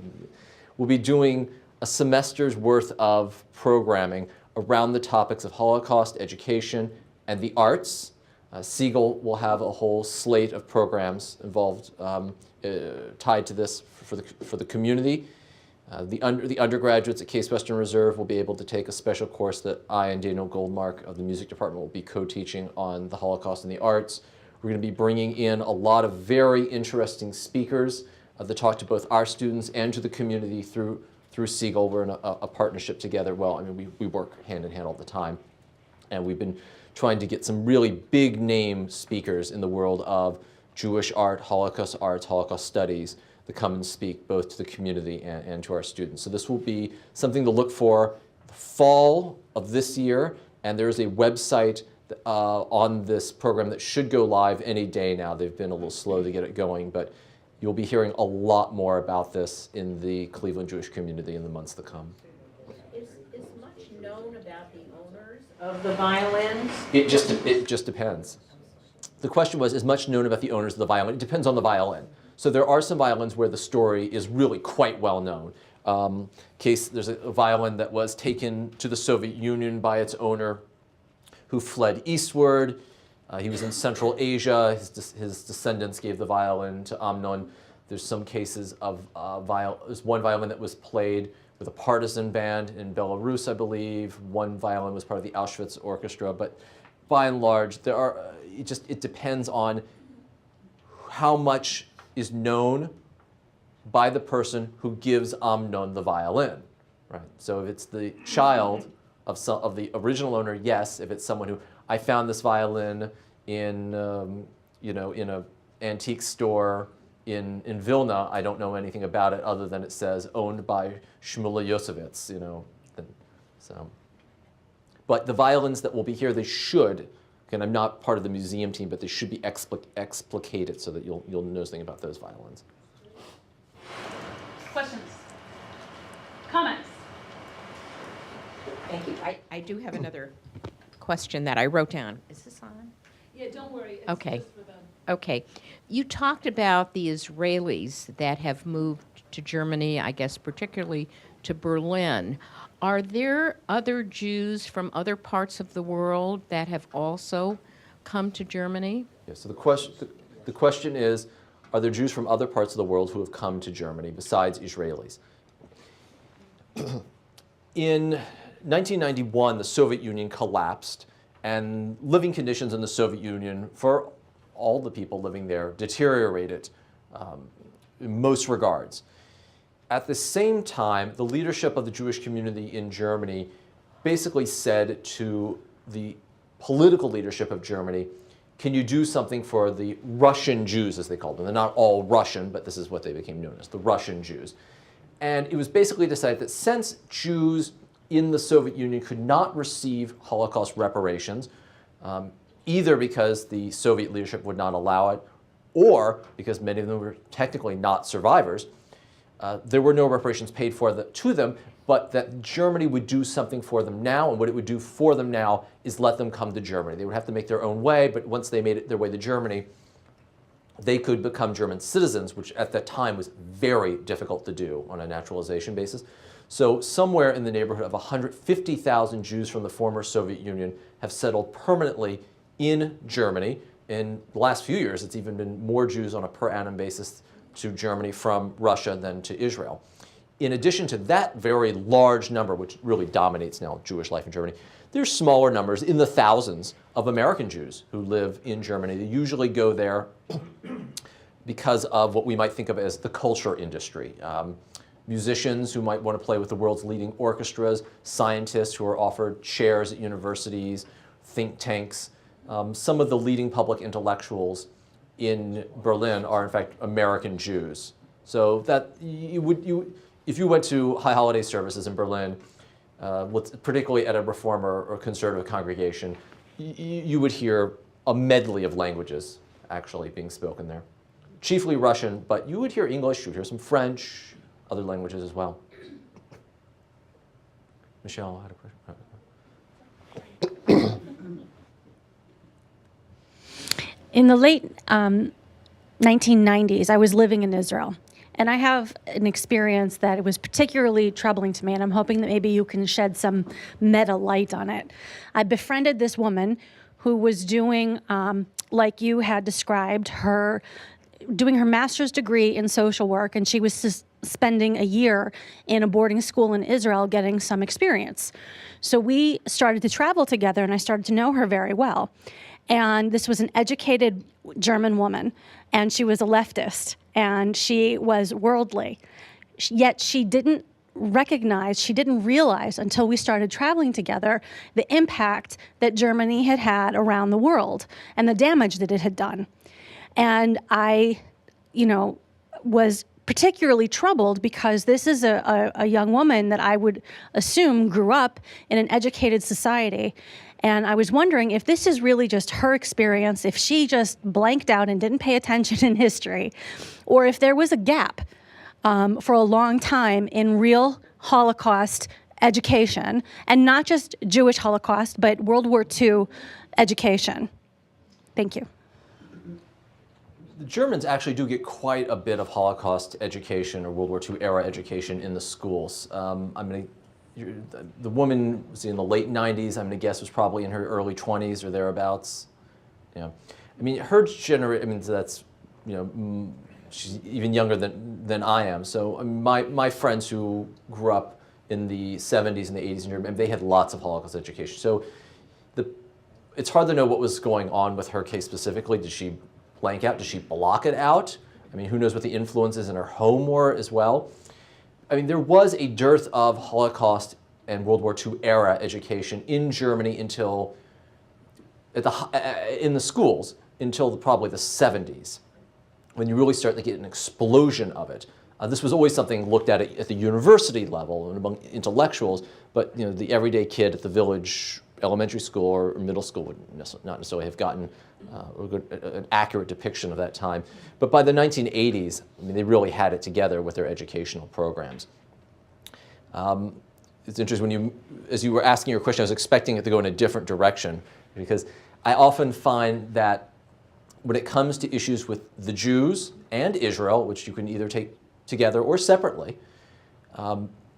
We'll be doing a semester's worth of programming around the topics of Holocaust education and the arts. Siegel will have a whole slate of programs involved, tied to this for the community. The undergraduates at Case Western Reserve will be able to take a special course that I and Daniel Goldmark of the music department will be co-teaching on the Holocaust and the arts. We're going to be bringing in a lot of very interesting speakers that talk to both our students and to the community through Siegel. We're in a partnership together. Well, I mean, we work hand in hand all the time. And we've been trying to get some really big name speakers in the world of Jewish art, Holocaust arts, Holocaust studies that come and speak both to the community and to our students. So this will be something to look for the fall of this year. And there's a website on this program that should go live any day now. They've been a little slow to get it going, but you'll be hearing a lot more about this in the Cleveland Jewish community in the months to come. Is much known about the owners of the violins? It just depends. The question was, is much known about the owners of the violin? It depends on the violin. So there are some violins where the story is really quite well known. There's a violin that was taken to the Soviet Union by its owner, who fled eastward. He was in Central Asia. His descendants gave the violin to Amnon. There's some cases of there's one violin that was played with a partisan band in Belarus, I believe. One violin was part of the Auschwitz Orchestra. But by and large, it depends on how much is known by the person who gives Amnon the violin, right? So if it's the child of the original owner, yes. If it's someone who, I found this violin in, in an antique store in Vilna, I don't know anything about it other than it says owned by Shmula Yosevitz, so. But the violins that will be here, they should, and I'm not part of the museum team, but they should be explicated so that you'll know something about those violins. Questions? Comments? Thank you. I do have another question that I wrote down. Is this on? Yeah, don't worry. It's Okay. just for them. Okay. You talked about the Israelis that have moved to Germany, I guess particularly to Berlin. Are there other Jews from other parts of the world that have also come to Germany? Yeah, so the question is, are there Jews from other parts of the world who have come to Germany besides Israelis? In 1991, the Soviet Union collapsed, and living conditions in the Soviet Union for all the people living there deteriorated in most regards. At the same time, the leadership of the Jewish community in Germany basically said to the political leadership of Germany, can you do something for the Russian Jews, as they called them? They're not all Russian, but this is what they became known as, the Russian Jews. And it was basically decided that since Jews in the Soviet Union could not receive Holocaust reparations, either because the Soviet leadership would not allow it, or because many of them were technically not survivors, there were no reparations paid to them, but that Germany would do something for them now, and what it would do for them now is let them come to Germany. They would have to make their own way, but once they made their way to Germany, they could become German citizens, which at that time was very difficult to do on a naturalization basis. So somewhere in the neighborhood of 150,000 Jews from the former Soviet Union have settled permanently in Germany. In the last few years, it's even been more Jews on a per annum basis to Germany from Russia than to Israel. In addition to that very large number, which really dominates now Jewish life in Germany, there's smaller numbers in the thousands of American Jews who live in Germany. They usually go there because of what we might think of as the culture industry. Musicians who might want to play with the world's leading orchestras, scientists who are offered chairs at universities, think tanks. Some of the leading public intellectuals in Berlin are in fact American Jews. So that if you went to high holiday services in Berlin, particularly at a reformer or conservative congregation, you would hear a medley of languages actually being spoken there. Chiefly Russian, but you would hear English, you would hear some French, other languages as well. Michelle had a question. In the late 1990s, I was living in Israel, and I have an experience that it was particularly troubling to me, and I'm hoping that maybe you can shed some meta light on it. I befriended this woman who was doing, like you had described, doing her master's degree in social work, and she was spending a year in a boarding school in Israel getting some experience. So we started to travel together, and I started to know her very well. And this was an educated German woman, and she was a leftist, and she was worldly. Yet she didn't realize until we started traveling together the impact that Germany had had around the world and the damage that it had done. And I, was particularly troubled because this is a young woman that I would assume grew up in an educated society. And I was wondering if this is really just her experience, if she just blanked out and didn't pay attention in history, or if there was a gap for a long time in real Holocaust education, and not just Jewish Holocaust, but World War II education. Thank you. The Germans actually do get quite a bit of Holocaust education or World War II era education in the schools. The woman was in the late 90s. I'm going to guess was probably in her early 20s or thereabouts. Yeah, her generation. That's she's even younger than I am. So my friends who grew up in the 70s and the 80s in Germany, they had lots of Holocaust education. So it's hard to know what was going on with her case specifically. Did she blank out? Did she block it out? I mean, who knows what the influences in her home were as well. I mean, there was a dearth of Holocaust and World War II era education in Germany until, in the schools, until probably the 70s, when you really start to get an explosion of it. This was always something looked at the university level and among intellectuals, but the everyday kid at the village elementary school or middle school would not necessarily have gotten an accurate depiction of that time. But by the 1980s, I mean, they really had it together with their educational programs. It's interesting as you were asking your question, I was expecting it to go in a different direction, because I often find that when it comes to issues with the Jews and Israel, which you can either take together or separately,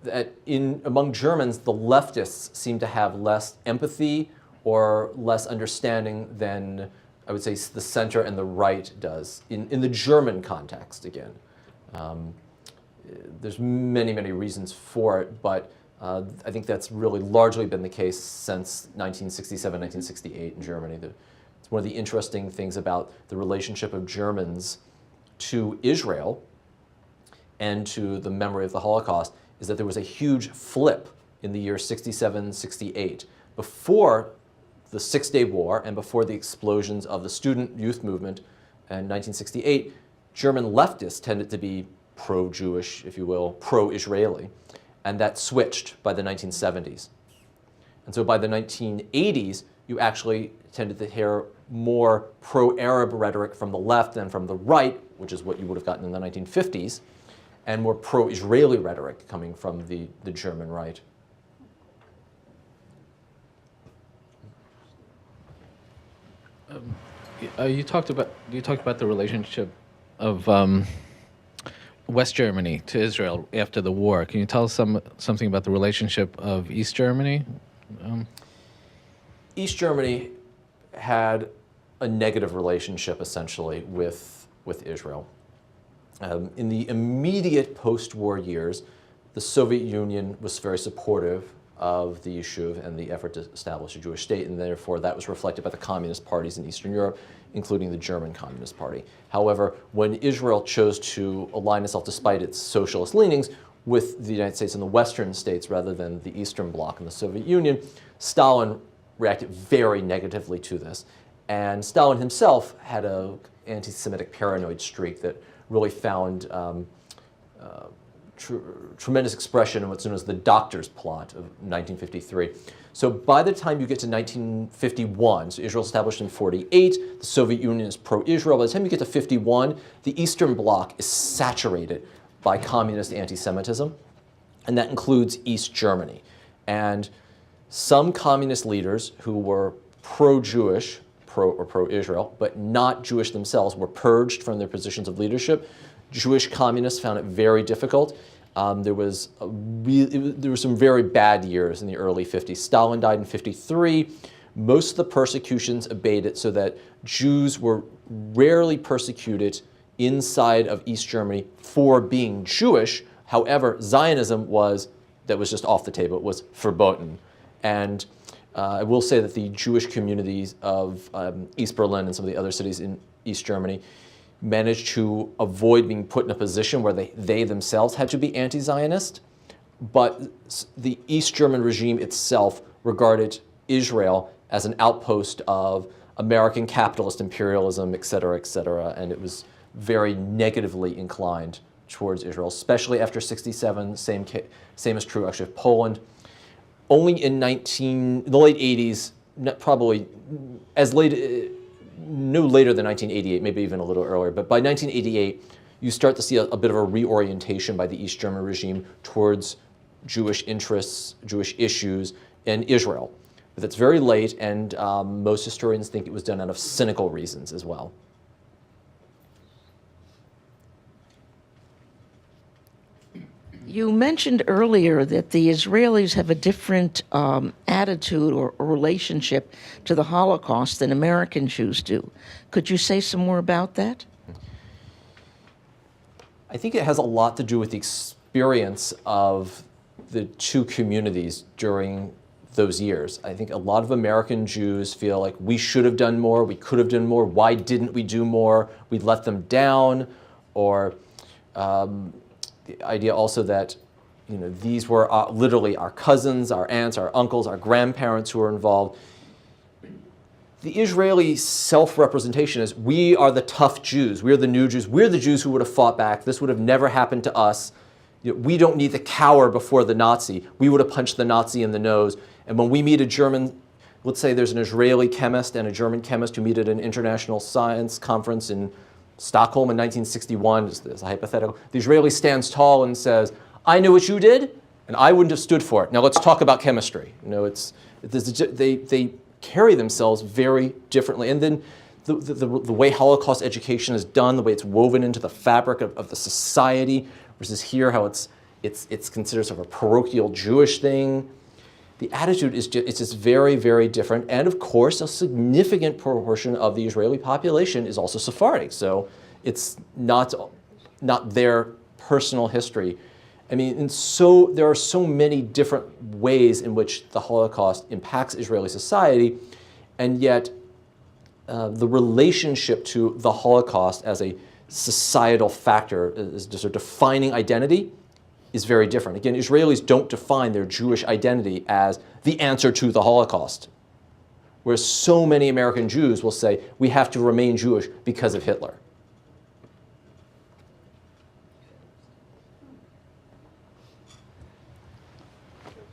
that among Germans, the leftists seem to have less empathy or less understanding than, I would say, the center and the right does, in the German context, again. There's many, many reasons for it, but I think that's really largely been the case since 1967, 1968 in Germany. It's one of the interesting things about the relationship of Germans to Israel and to the memory of the Holocaust is that there was a huge flip in the year 67, 68. Before the Six-Day War and before the explosions of the student youth movement in 1968, German leftists tended to be pro-Jewish, if you will, pro-Israeli. And that switched by the 1970s. And so by the 1980s, you actually tended to hear more pro-Arab rhetoric from the left than from the right, which is what you would have gotten in the 1950s, and more pro-Israeli rhetoric coming from the German right. You talked about the relationship of West Germany to Israel after the war. Can you tell us something about the relationship of East Germany? East Germany had a negative relationship, essentially, with Israel. In the immediate post-war years, the Soviet Union was very supportive of the Yishuv and the effort to establish a Jewish state, and therefore that was reflected by the communist parties in Eastern Europe, including the German Communist Party. However, when Israel chose to align itself, despite its socialist leanings, with the United States and the Western states rather than the Eastern Bloc and the Soviet Union, Stalin reacted very negatively to this. And Stalin himself had an anti-Semitic paranoid streak that really found tremendous expression in what's known as the Doctor's Plot of 1953. So by the time you get to 1951, so Israel established in 48, the Soviet Union is pro-Israel. By the time you get to 51, the Eastern Bloc is saturated by communist anti-Semitism, and that includes East Germany. And some communist leaders who were pro-Jewish, pro-Israel, but not Jewish themselves, were purged from their positions of leadership. Jewish communists found it very difficult. There were some very bad years in the early 50s. Stalin died in 53. Most of the persecutions abated so that Jews were rarely persecuted inside of East Germany for being Jewish. However, Zionism was just off the table. It was verboten. And I will say that the Jewish communities of East Berlin and some of the other cities in East Germany managed to avoid being put in a position where they themselves had to be anti-Zionist, but the East German regime itself regarded Israel as an outpost of American capitalist imperialism, et cetera, and it was very negatively inclined towards Israel, especially after 67. Same is true actually of Poland. Only in the late 80s, probably no later than 1988, maybe even a little earlier, but by 1988, you start to see a bit of a reorientation by the East German regime towards Jewish interests, Jewish issues in Israel. But that's very late, and most historians think it was done out of cynical reasons as well. You mentioned earlier that the Israelis have a different attitude or relationship to the Holocaust than American Jews do. Could you say some more about that? I think it has a lot to do with the experience of the two communities during those years. I think a lot of American Jews feel like we should have done more, we could have done more, why didn't we do more, we let them down, or the idea also that these were literally our cousins, our aunts, our uncles, our grandparents who were involved. The Israeli self-representation is, we are the tough Jews, we're the new Jews, we're the Jews who would have fought back, this would have never happened to us. We don't need to cower before the Nazi, we would have punched the Nazi in the nose. And when we meet a German, let's say there's an Israeli chemist and a German chemist who meet at an international science conference in Stockholm in 1961, as a hypothetical, the Israeli stands tall and says, I knew what you did, and I wouldn't have stood for it. Now let's talk about chemistry. They carry themselves very differently. And then the way Holocaust education is done, the way it's woven into the fabric of the society, versus here how it's considered sort of a parochial Jewish thing. The attitude is just very, very different. And of course, a significant proportion of the Israeli population is also Sephardic. So it's not their personal history. I mean, there are so many different ways in which the Holocaust impacts Israeli society, and yet the relationship to the Holocaust as a societal factor, as just a defining identity, is very different. Again, Israelis don't define their Jewish identity as the answer to the Holocaust, whereas so many American Jews will say, we have to remain Jewish because of Hitler.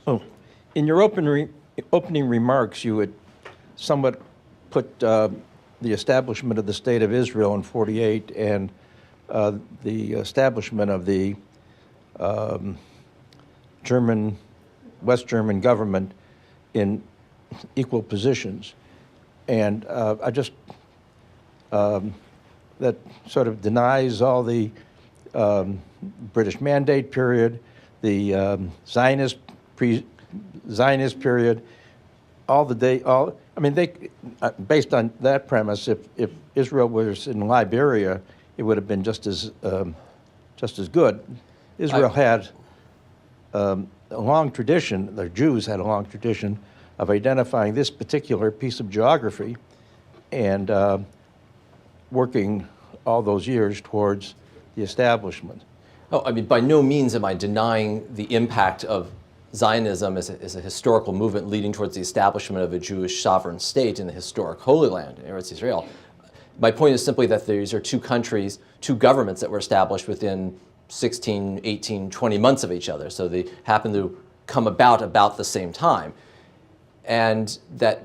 Oh, in your opening remarks, you had somewhat put the establishment of the State of Israel in '48 and the establishment of the West German government in equal positions. And I just, that sort of denies all the British Mandate period, the Zionist period, based on that premise, if Israel was in Liberia, it would have been just as good. Israel had a long tradition, the Jews had a long tradition of identifying this particular piece of geography and working all those years towards the establishment. Oh, I mean, by no means am I denying the impact of Zionism as a historical movement leading towards the establishment of a Jewish sovereign state in the historic Holy Land, Eretz Israel. My point is simply that these are two countries, two governments that were established within 16, 18, 20 months of each other. So they happen to come about the same time. And that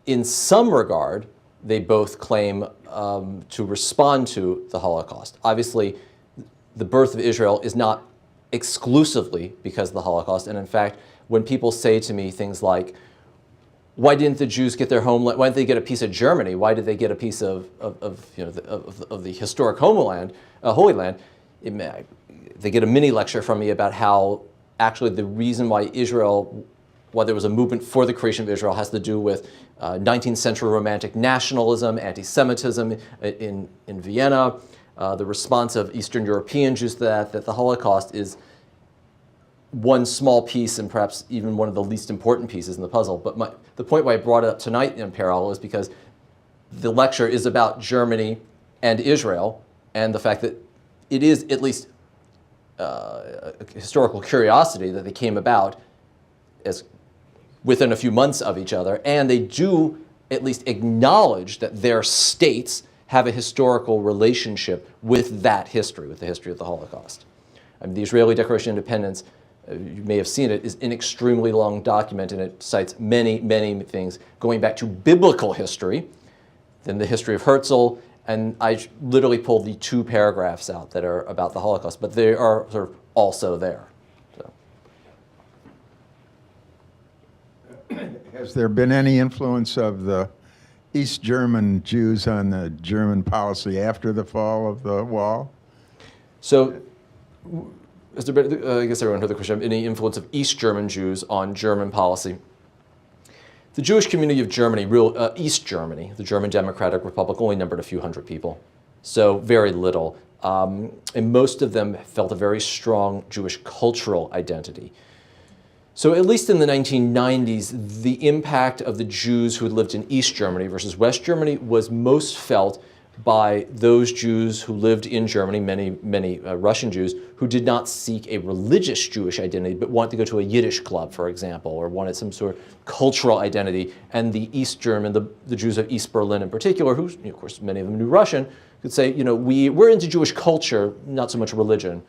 in some regard, they both claim to respond to the Holocaust. Obviously, the birth of Israel is not exclusively because of the Holocaust. And in fact, when people say to me things like, why didn't the Jews get their homeland? Why didn't they get a piece of Germany? Why did they get a piece of the historic Holy Land? They get a mini lecture from me about how actually the reason why there was a movement for the creation of Israel has to do with 19th century romantic nationalism, anti-Semitism in Vienna, the response of Eastern European Jews that the Holocaust is one small piece and perhaps even one of the least important pieces in the puzzle. But the point why I brought it up tonight in parallel is because the lecture is about Germany and Israel and the fact that it is at least a historical curiosity that they came about as within a few months of each other, and they do at least acknowledge that their states have a historical relationship with that history, with the history of the Holocaust. I mean, the Israeli Declaration of Independence, you may have seen it, is an extremely long document, and it cites many, many things going back to biblical history, then the history of Herzl, and I literally pulled the 2 paragraphs out that are about the Holocaust, but they are sort of also there. So. Has there been any influence of the East German Jews on the German policy after the fall of the wall? So, has there been, I guess everyone heard the question, any influence of East German Jews on German policy? The Jewish community of Germany, East Germany, the German Democratic Republic, only numbered a few hundred people, so very little. And most of them felt a very strong Jewish cultural identity. So at least in the 1990s, the impact of the Jews who had lived in East Germany versus West Germany was most felt by those Jews who lived in Germany, many Russian Jews, who did not seek a religious Jewish identity, but wanted to go to a Yiddish club, for example, or wanted some sort of cultural identity. And the East German, the Jews of East Berlin in particular, who, of course, many of them knew Russian, could say, we're into Jewish culture, not so much religion.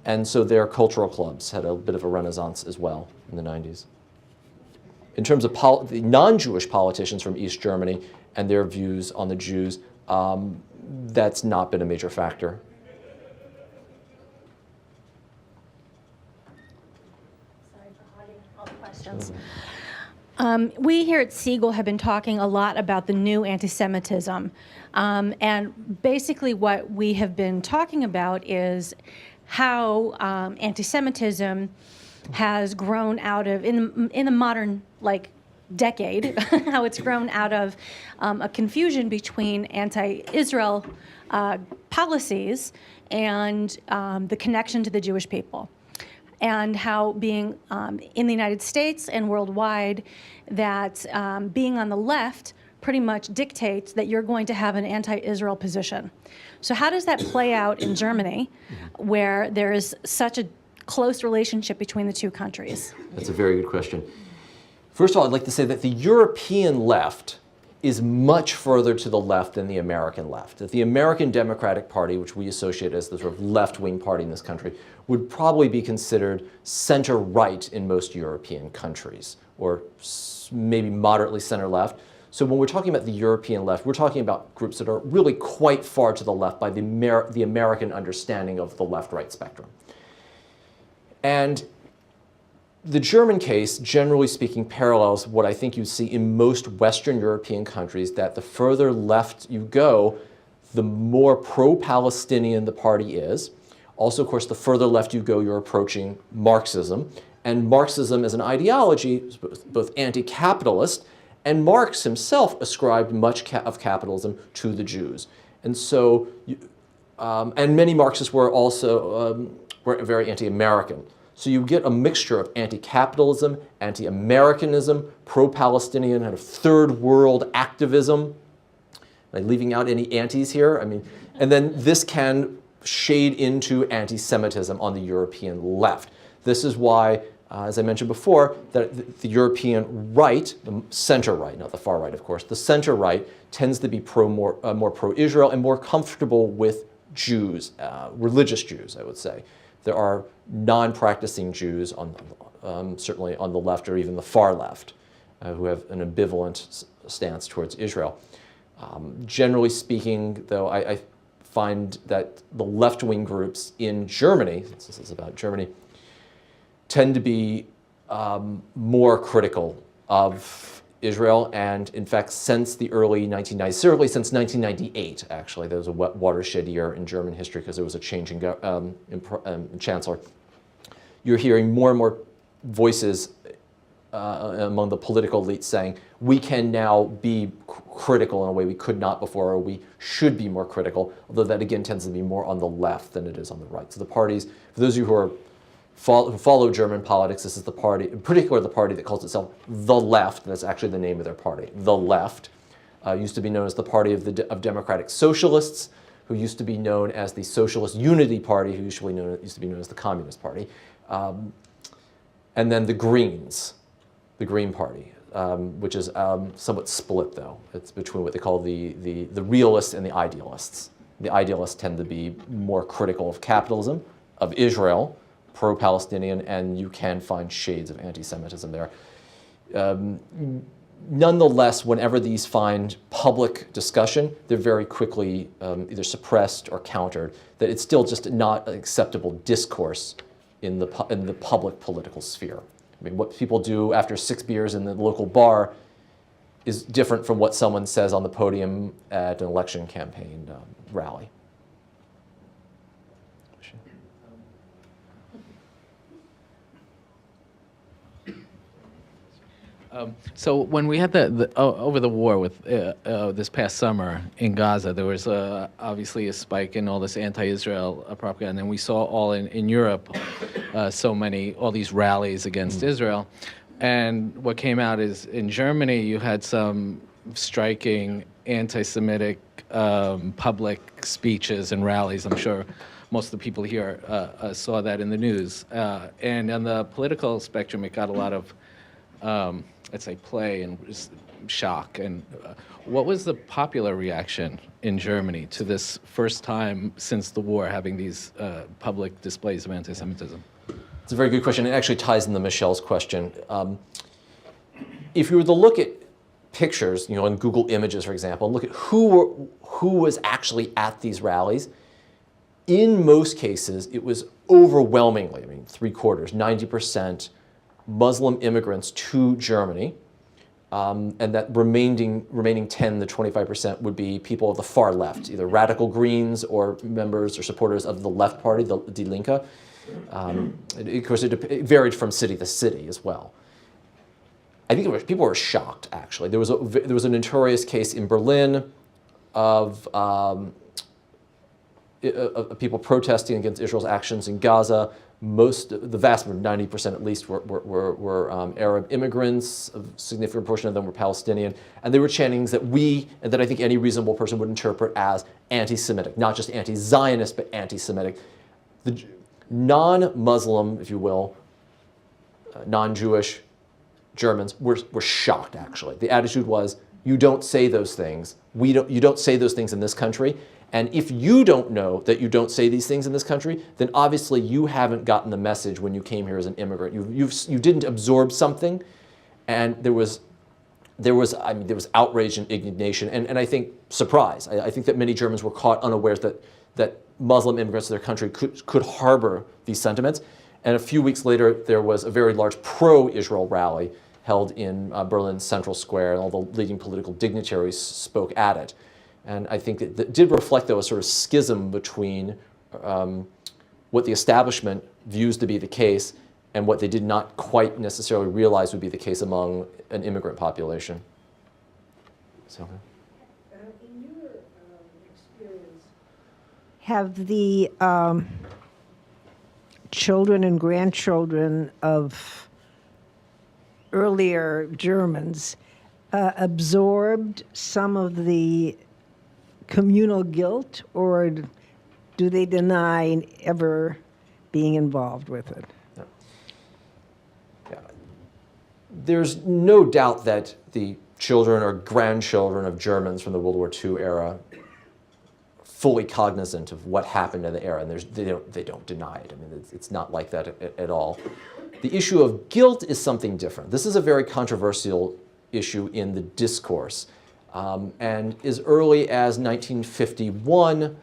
And so their cultural clubs had a bit of a renaissance as well in the 90s. In terms of the non-Jewish politicians from East Germany and their views on the Jews, that's not been a major factor. Sorry for hogging all the questions. We here at Siegel have been talking a lot about the new anti-Semitism. And basically what we have been talking about is how anti-Semitism has grown out of, in the modern, decade, how it's grown out of a confusion between anti-Israel policies and the connection to the Jewish people. And how being in the United States and worldwide, that being on the left pretty much dictates that you're going to have an anti-Israel position. So how does that play out in Germany, where there is such a close relationship between the two countries? That's a very good question. First of all, I'd like to say that the European left is much further to the left than the American left. That the American Democratic Party, which we associate as the sort of left-wing party in this country, would probably be considered center-right in most European countries, or maybe moderately center-left. So when we're talking about the European left, we're talking about groups that are really quite far to the left by the American understanding of the left-right spectrum. And the German case, generally speaking, parallels what I think you see in most Western European countries, that the further left you go, the more pro-Palestinian the party is. Also, of course, the further left you go, you're approaching Marxism. And Marxism as an ideology is both anti-capitalist, and Marx himself ascribed much of capitalism to the Jews. And so, and many Marxists were also were very anti-American. So you get a mixture of anti-capitalism, anti-Americanism, pro-Palestinian, kind of third world activism. Am I leaving out any antis here? I mean, and then this can shade into anti-Semitism on the European left. This is why, as I mentioned before, that the European right, the center right, not the far right, of course, the center right tends to be more pro-Israel and more comfortable with Jews, religious Jews, I would say. There are non-practicing Jews, certainly on the left or even the far left, who have an ambivalent stance towards Israel. Generally speaking, though, I find that the left-wing groups in Germany, since this is about Germany, tend to be more critical of Israel, and in fact, since the early 1990s, certainly since 1998, actually, there was a watershed year in German history because there was a change in chancellor. You're hearing more and more voices among the political elite saying, we can now be critical in a way we could not before, or we should be more critical, although that again tends to be more on the left than it is on the right. So the parties, for those of you who follow German politics, this is the party, in particular the party that calls itself the left, and that's actually the name of their party, the left. Used to be known as the Party of Democratic Socialists, who used to be known as the Socialist Unity Party, who used to be known as the Communist Party. And then the Greens, the Green Party, which is somewhat split, though. It's between what they call the realists and the idealists. The idealists tend to be more critical of capitalism, of Israel, pro-Palestinian, and you can find shades of anti-Semitism there. Nonetheless, whenever these find public discussion, they're very quickly either suppressed or countered, that it's still just not an acceptable discourse in the public political sphere. I mean, what people do after 6 beers in the local bar is different from what someone says on the podium at an election campaign rally. So when we had over the war with this past summer in Gaza, there was obviously a spike in all this anti-Israel propaganda, and then we saw all in Europe all these rallies against Israel. And what came out is in Germany you had some striking anti-Semitic public speeches and rallies. I'm sure most of the people here saw that in the news. And on the political spectrum, it got a lot of, let's say, play and shock. And what was the popular reaction in Germany to this first time since the war having these public displays of anti-Semitism? It's a very good question. It actually ties into Michelle's question. If you were to look at pictures, on Google Images, for example, and look at who was actually at these rallies, in most cases, it was overwhelmingly, 3/4, 90% Muslim immigrants to Germany, and that remaining 10 to 25% would be people of the far left, either radical Greens or members or supporters of the left party, the Die Linke. Of course, it varied from city to city as well. I think people were shocked, actually. There was a notorious case in Berlin of people protesting against Israel's actions in Gaza. The vast majority, 90% at least, were Arab immigrants. A significant portion of them were Palestinian. And they were chanting that I think any reasonable person would interpret as anti-Semitic, not just anti-Zionist, but anti-Semitic. The non-Muslim, if you will, non-Jewish Germans were shocked, actually. The attitude was, you don't say those things. You don't say those things in this country. And if you don't know that you don't say these things in this country, then obviously you haven't gotten the message when you came here as an immigrant. You didn't absorb something, and there was outrage and indignation, and I think surprise. I think that many Germans were caught unawares that Muslim immigrants to their country could harbor these sentiments. And a few weeks later, there was a very large pro-Israel rally held in Berlin's Central Square, and all the leading political dignitaries spoke at it. And I think that did reflect, though, a sort of schism between what the establishment views to be the case and what they did not quite necessarily realize would be the case among an immigrant population. So, in your experience, have the children and grandchildren of earlier Germans absorbed some of the communal guilt, or do they deny ever being involved with it? No. Yeah. There's no doubt that the children or grandchildren of Germans from the World War II era fully cognizant of what happened in the era, and they don't deny it. It's not like that at all. The issue of guilt is something different. This is a very controversial issue in the discourse. And as early as 1951,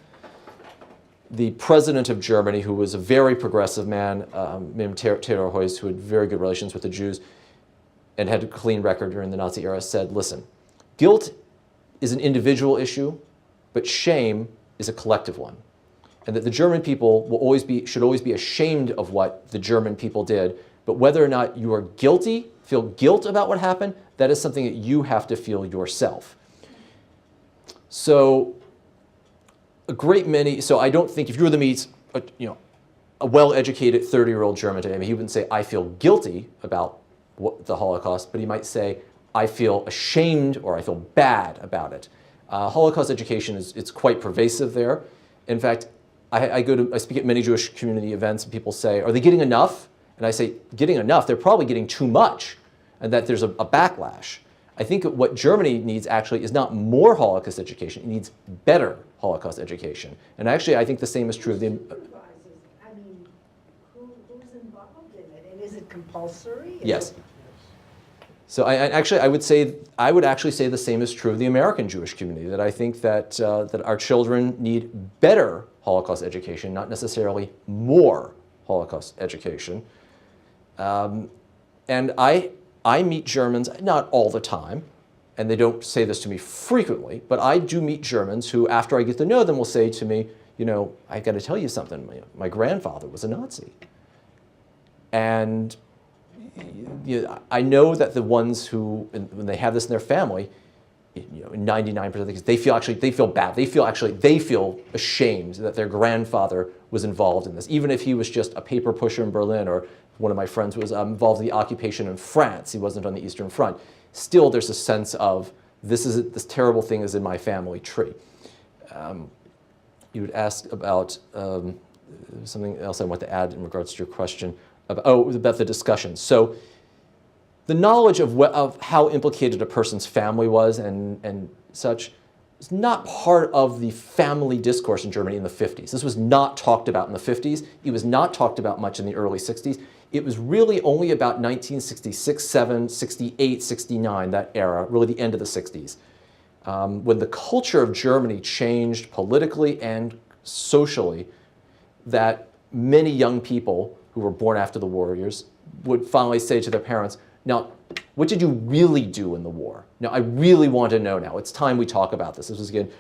the president of Germany, who was a very progressive man, named Theodor Heuss, who had very good relations with the Jews and had a clean record during the Nazi era, said, listen, guilt is an individual issue, but shame is a collective one. And that the German people should always be ashamed of what the German people did, but whether or not you are guilty, feel guilt about what happened, that is something that you have to feel yourself. So I don't think if you were to meet a well-educated 30-year-old German today, he wouldn't say, I feel guilty about the Holocaust, but he might say, I feel ashamed or I feel bad about it. Holocaust education it's quite pervasive there. In fact, I speak at many Jewish community events, and people say, are they getting enough? And I say, getting enough? They're probably getting too much, and that there's a backlash. I think what Germany needs actually is not more Holocaust education, it needs better Holocaust education. And actually, I think the same is true of the... I mean, who's involved in it? And is it compulsory? Yes. So I would actually say the same is true of the American Jewish community, that I think that our children need better Holocaust education, not necessarily more Holocaust education. And I meet Germans, not all the time, and they don't say this to me frequently, but I do meet Germans who, after I get to know them, will say to me, I got to tell you something, my grandfather was a Nazi. And I know that the ones who, when they have this in their family, in 99% of the cases, they feel bad. They feel ashamed that their grandfather was involved in this, even if he was just a paper pusher in Berlin, or one of my friends was involved in the occupation in France. He wasn't on the Eastern Front. Still, there's a sense of this terrible thing is in my family tree. You would ask about something else I want to add in regards to your question about the discussion. So the knowledge of how implicated a person's family was and such is not part of the family discourse in Germany in the 50s. This was not talked about in the 50s. It was not talked about much in the early 60s. It was really only about 1966, 7, 68, 69, that era, really the end of the 60s, when the culture of Germany changed politically and socially, that many young people who were born after the war years would finally say to their parents, now, what did you really do in the war? Now, I really want to know now. It's time we talk about this. This was, again,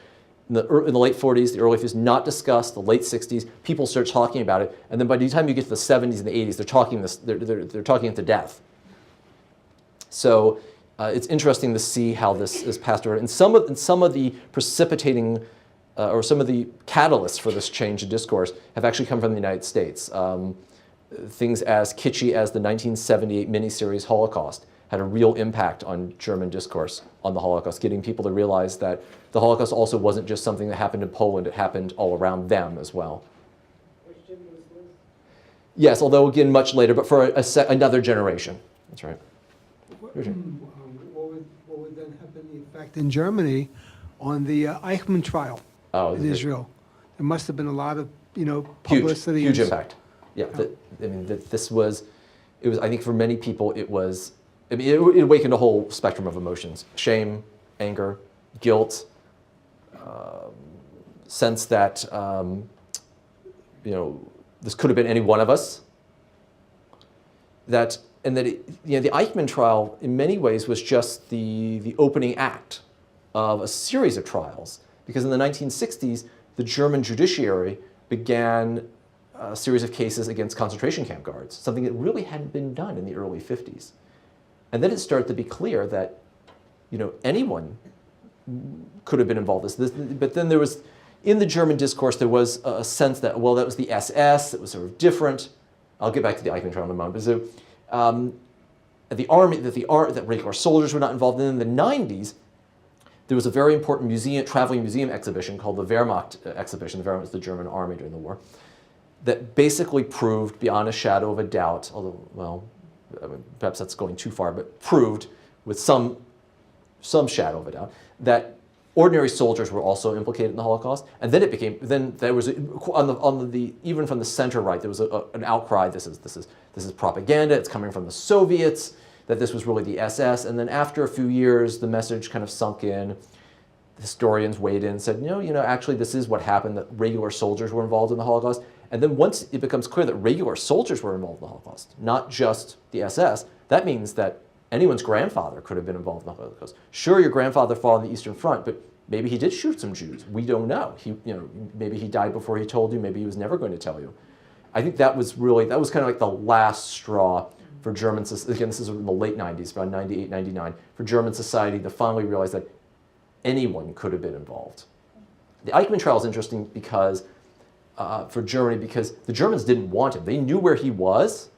in the late 40s, the early 50s, not discussed. The late 60s, people start talking about it. And then by the time you get to the 70s and the 80s, they're talking it to death. So it's interesting to see how this is passed around. And some of the precipitating or some of the catalysts for this change in discourse have actually come from the United States. Things as kitschy as the 1978 miniseries Holocaust had a real impact on German discourse on the Holocaust, getting people to realize that the Holocaust also wasn't just something that happened in Poland, it happened all around them as well. Yes, although again much later, but for another generation. That's right. What would then have been the effect in Germany on the Eichmann trial in Israel? There must have been a lot of publicity. Huge impact. Yeah, this was, I think for many people it awakened a whole spectrum of emotions: shame, anger, guilt, sense that this could have been any one of us. The Eichmann trial in many ways was just the opening act of a series of trials, because in the 1960s the German judiciary began a series of cases against concentration camp guards, something that really hadn't been done in the early 50s. And then it started to be clear that anyone could have been involved in this. But then there was, in the German discourse, there was a sense that, well, that was the SS, it was sort of different. I'll get back to the Eichmann trial in a moment. So, the army, that regular soldiers were not involved in. In the 90s, there was a very important traveling museum exhibition called the Wehrmacht exhibition. The Wehrmacht was the German army during the war, that basically proved beyond a shadow of a doubt, although, well, perhaps that's going too far, but proved with some shadow of a doubt that ordinary soldiers were also implicated in the Holocaust. And then there was even from the center right, there was an outcry. This is propaganda. It's coming from the Soviets. That this was really the SS. And then after a few years, the message kind of sunk in. Historians weighed in and said, actually this is what happened, that regular soldiers were involved in the Holocaust. And then once it becomes clear that regular soldiers were involved in the Holocaust, not just the SS, that means that anyone's grandfather could have been involved in the Holocaust. Sure, your grandfather fought on the Eastern Front, but maybe he did shoot some Jews. We don't know. Maybe he died before he told you. Maybe he was never going to tell you. I think that was kind of like the last straw for German society. Again, this is in the late 90s, around 98, 99, for German society to finally realize that anyone could have been involved. The Eichmann trial is interesting because for Germany, because the Germans didn't want him. They knew where he was,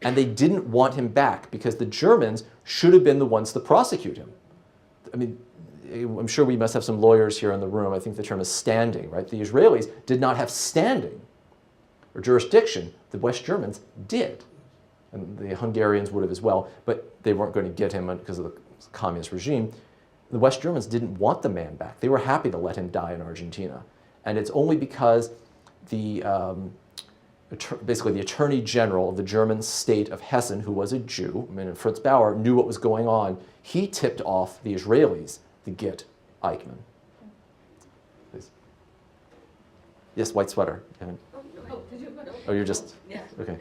and they didn't want him back because the Germans should have been the ones to prosecute him. I mean, I'm sure we must have some lawyers here in the room. I think the term is standing, right? The Israelis did not have standing or jurisdiction. The West Germans did. And the Hungarians would have as well, but they weren't going to get him because of the communist regime. The West Germans didn't want the man back. They were happy to let him die in Argentina. And it's only because basically the Attorney General of the German state of Hessen, who was a Jew, Fritz Bauer, knew what was going on. He tipped off the Israelis to get Eichmann. Please. Yes, white sweater. Oh, you're just, okay.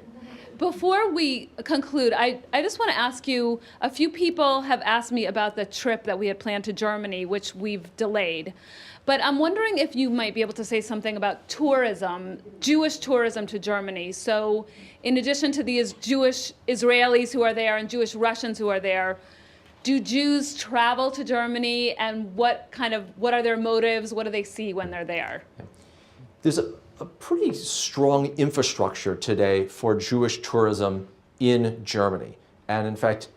Before we conclude, I just want to ask you, a few people have asked me about the trip that we had planned to Germany, which we've delayed. But I'm wondering if you might be able to say something about tourism, Jewish tourism to Germany. So in addition to these Jewish Israelis who are there and Jewish Russians who are there, do Jews travel to Germany, and what are their motives? What do they see when they're there? There's a pretty strong infrastructure today for Jewish tourism in Germany. And in fact,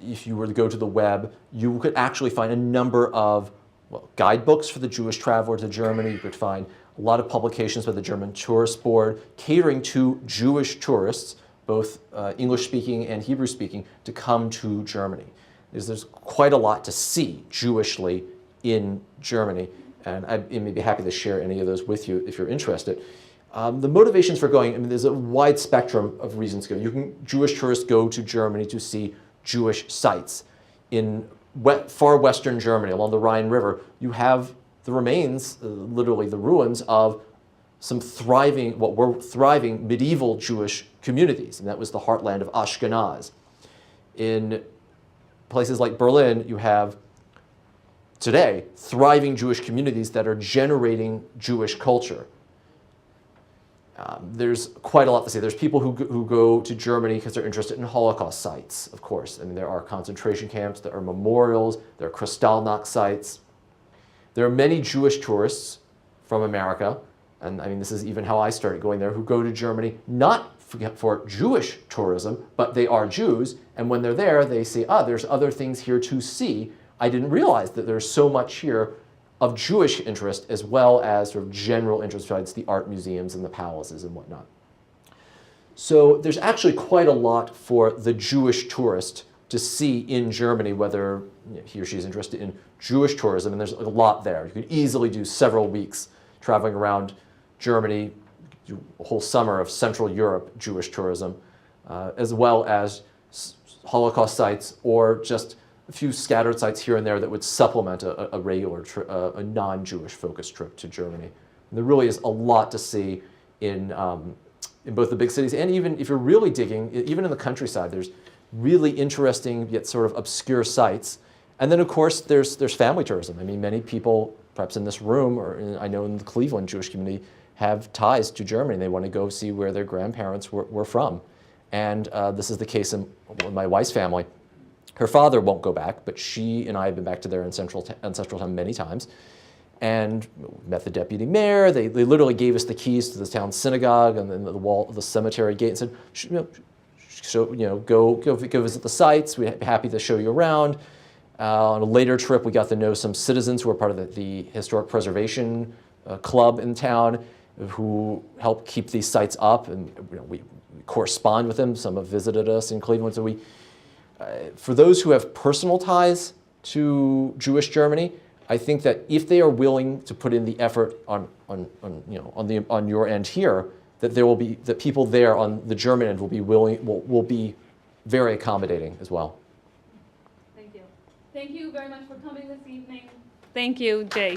if you were to go to the web, you could actually find a number of guidebooks for the Jewish traveler to Germany. You could find a lot of publications by the German Tourist Board catering to Jewish tourists, both English-speaking and Hebrew-speaking, to come to Germany. There's quite a lot to see Jewishly in Germany, and I may be happy to share any of those with you if you're interested. The motivations for going, I mean, there's a wide spectrum of reasons to go. Jewish tourists go to Germany to see Jewish sites. In far western Germany, along the Rhine River, you have the remains, literally the ruins of some thriving, what were thriving medieval Jewish communities, and that was the heartland of Ashkenaz. In places like Berlin, you have today thriving Jewish communities that are generating Jewish culture. There's quite a lot to say. There's people who go to Germany because they're interested in Holocaust sites, of course. I mean, there are concentration camps, there are memorials, there are Kristallnacht sites. There are many Jewish tourists from America, and I mean, this is even how I started going there, who go to Germany not for Jewish tourism, but they are Jews, and when they're there, they say, there's other things here to see. I didn't realize that there's so much here of Jewish interest as well as sort of general interest besides the art museums and the palaces and whatnot. So there's actually quite a lot for the Jewish tourist to see in Germany, whether he or she is interested in Jewish tourism, and there's a lot there. You could easily do several weeks traveling around Germany, do a whole summer of Central Europe Jewish tourism, as well as Holocaust sites or just a few scattered sites here and there that would supplement a regular, a non-Jewish focused trip to Germany. And there really is a lot to see in both the big cities, and even if you're really digging, even in the countryside, there's really interesting yet sort of obscure sites. And then of course there's family tourism. I mean, many people, perhaps in this room or I know in the Cleveland Jewish community, have ties to Germany. They want to go see where their grandparents were from. And this is the case in my wife's family. Her father won't go back, but she and I have been back to their ancestral town many times, and met the deputy mayor. They literally gave us the keys to the town synagogue and then the wall of the cemetery gate and said, go visit the sites. We'd be happy to show you around. On a later trip, we got to know some citizens who are part of the historic preservation club in town, who help keep these sites up, and we correspond with them. Some have visited us in Cleveland, so for those who have personal ties to Jewish Germany, I think that if they are willing to put in the effort on your end here, that people there on the German end will be very accommodating as well. Thank you. Thank you very much for coming this evening. Thank you, Jay.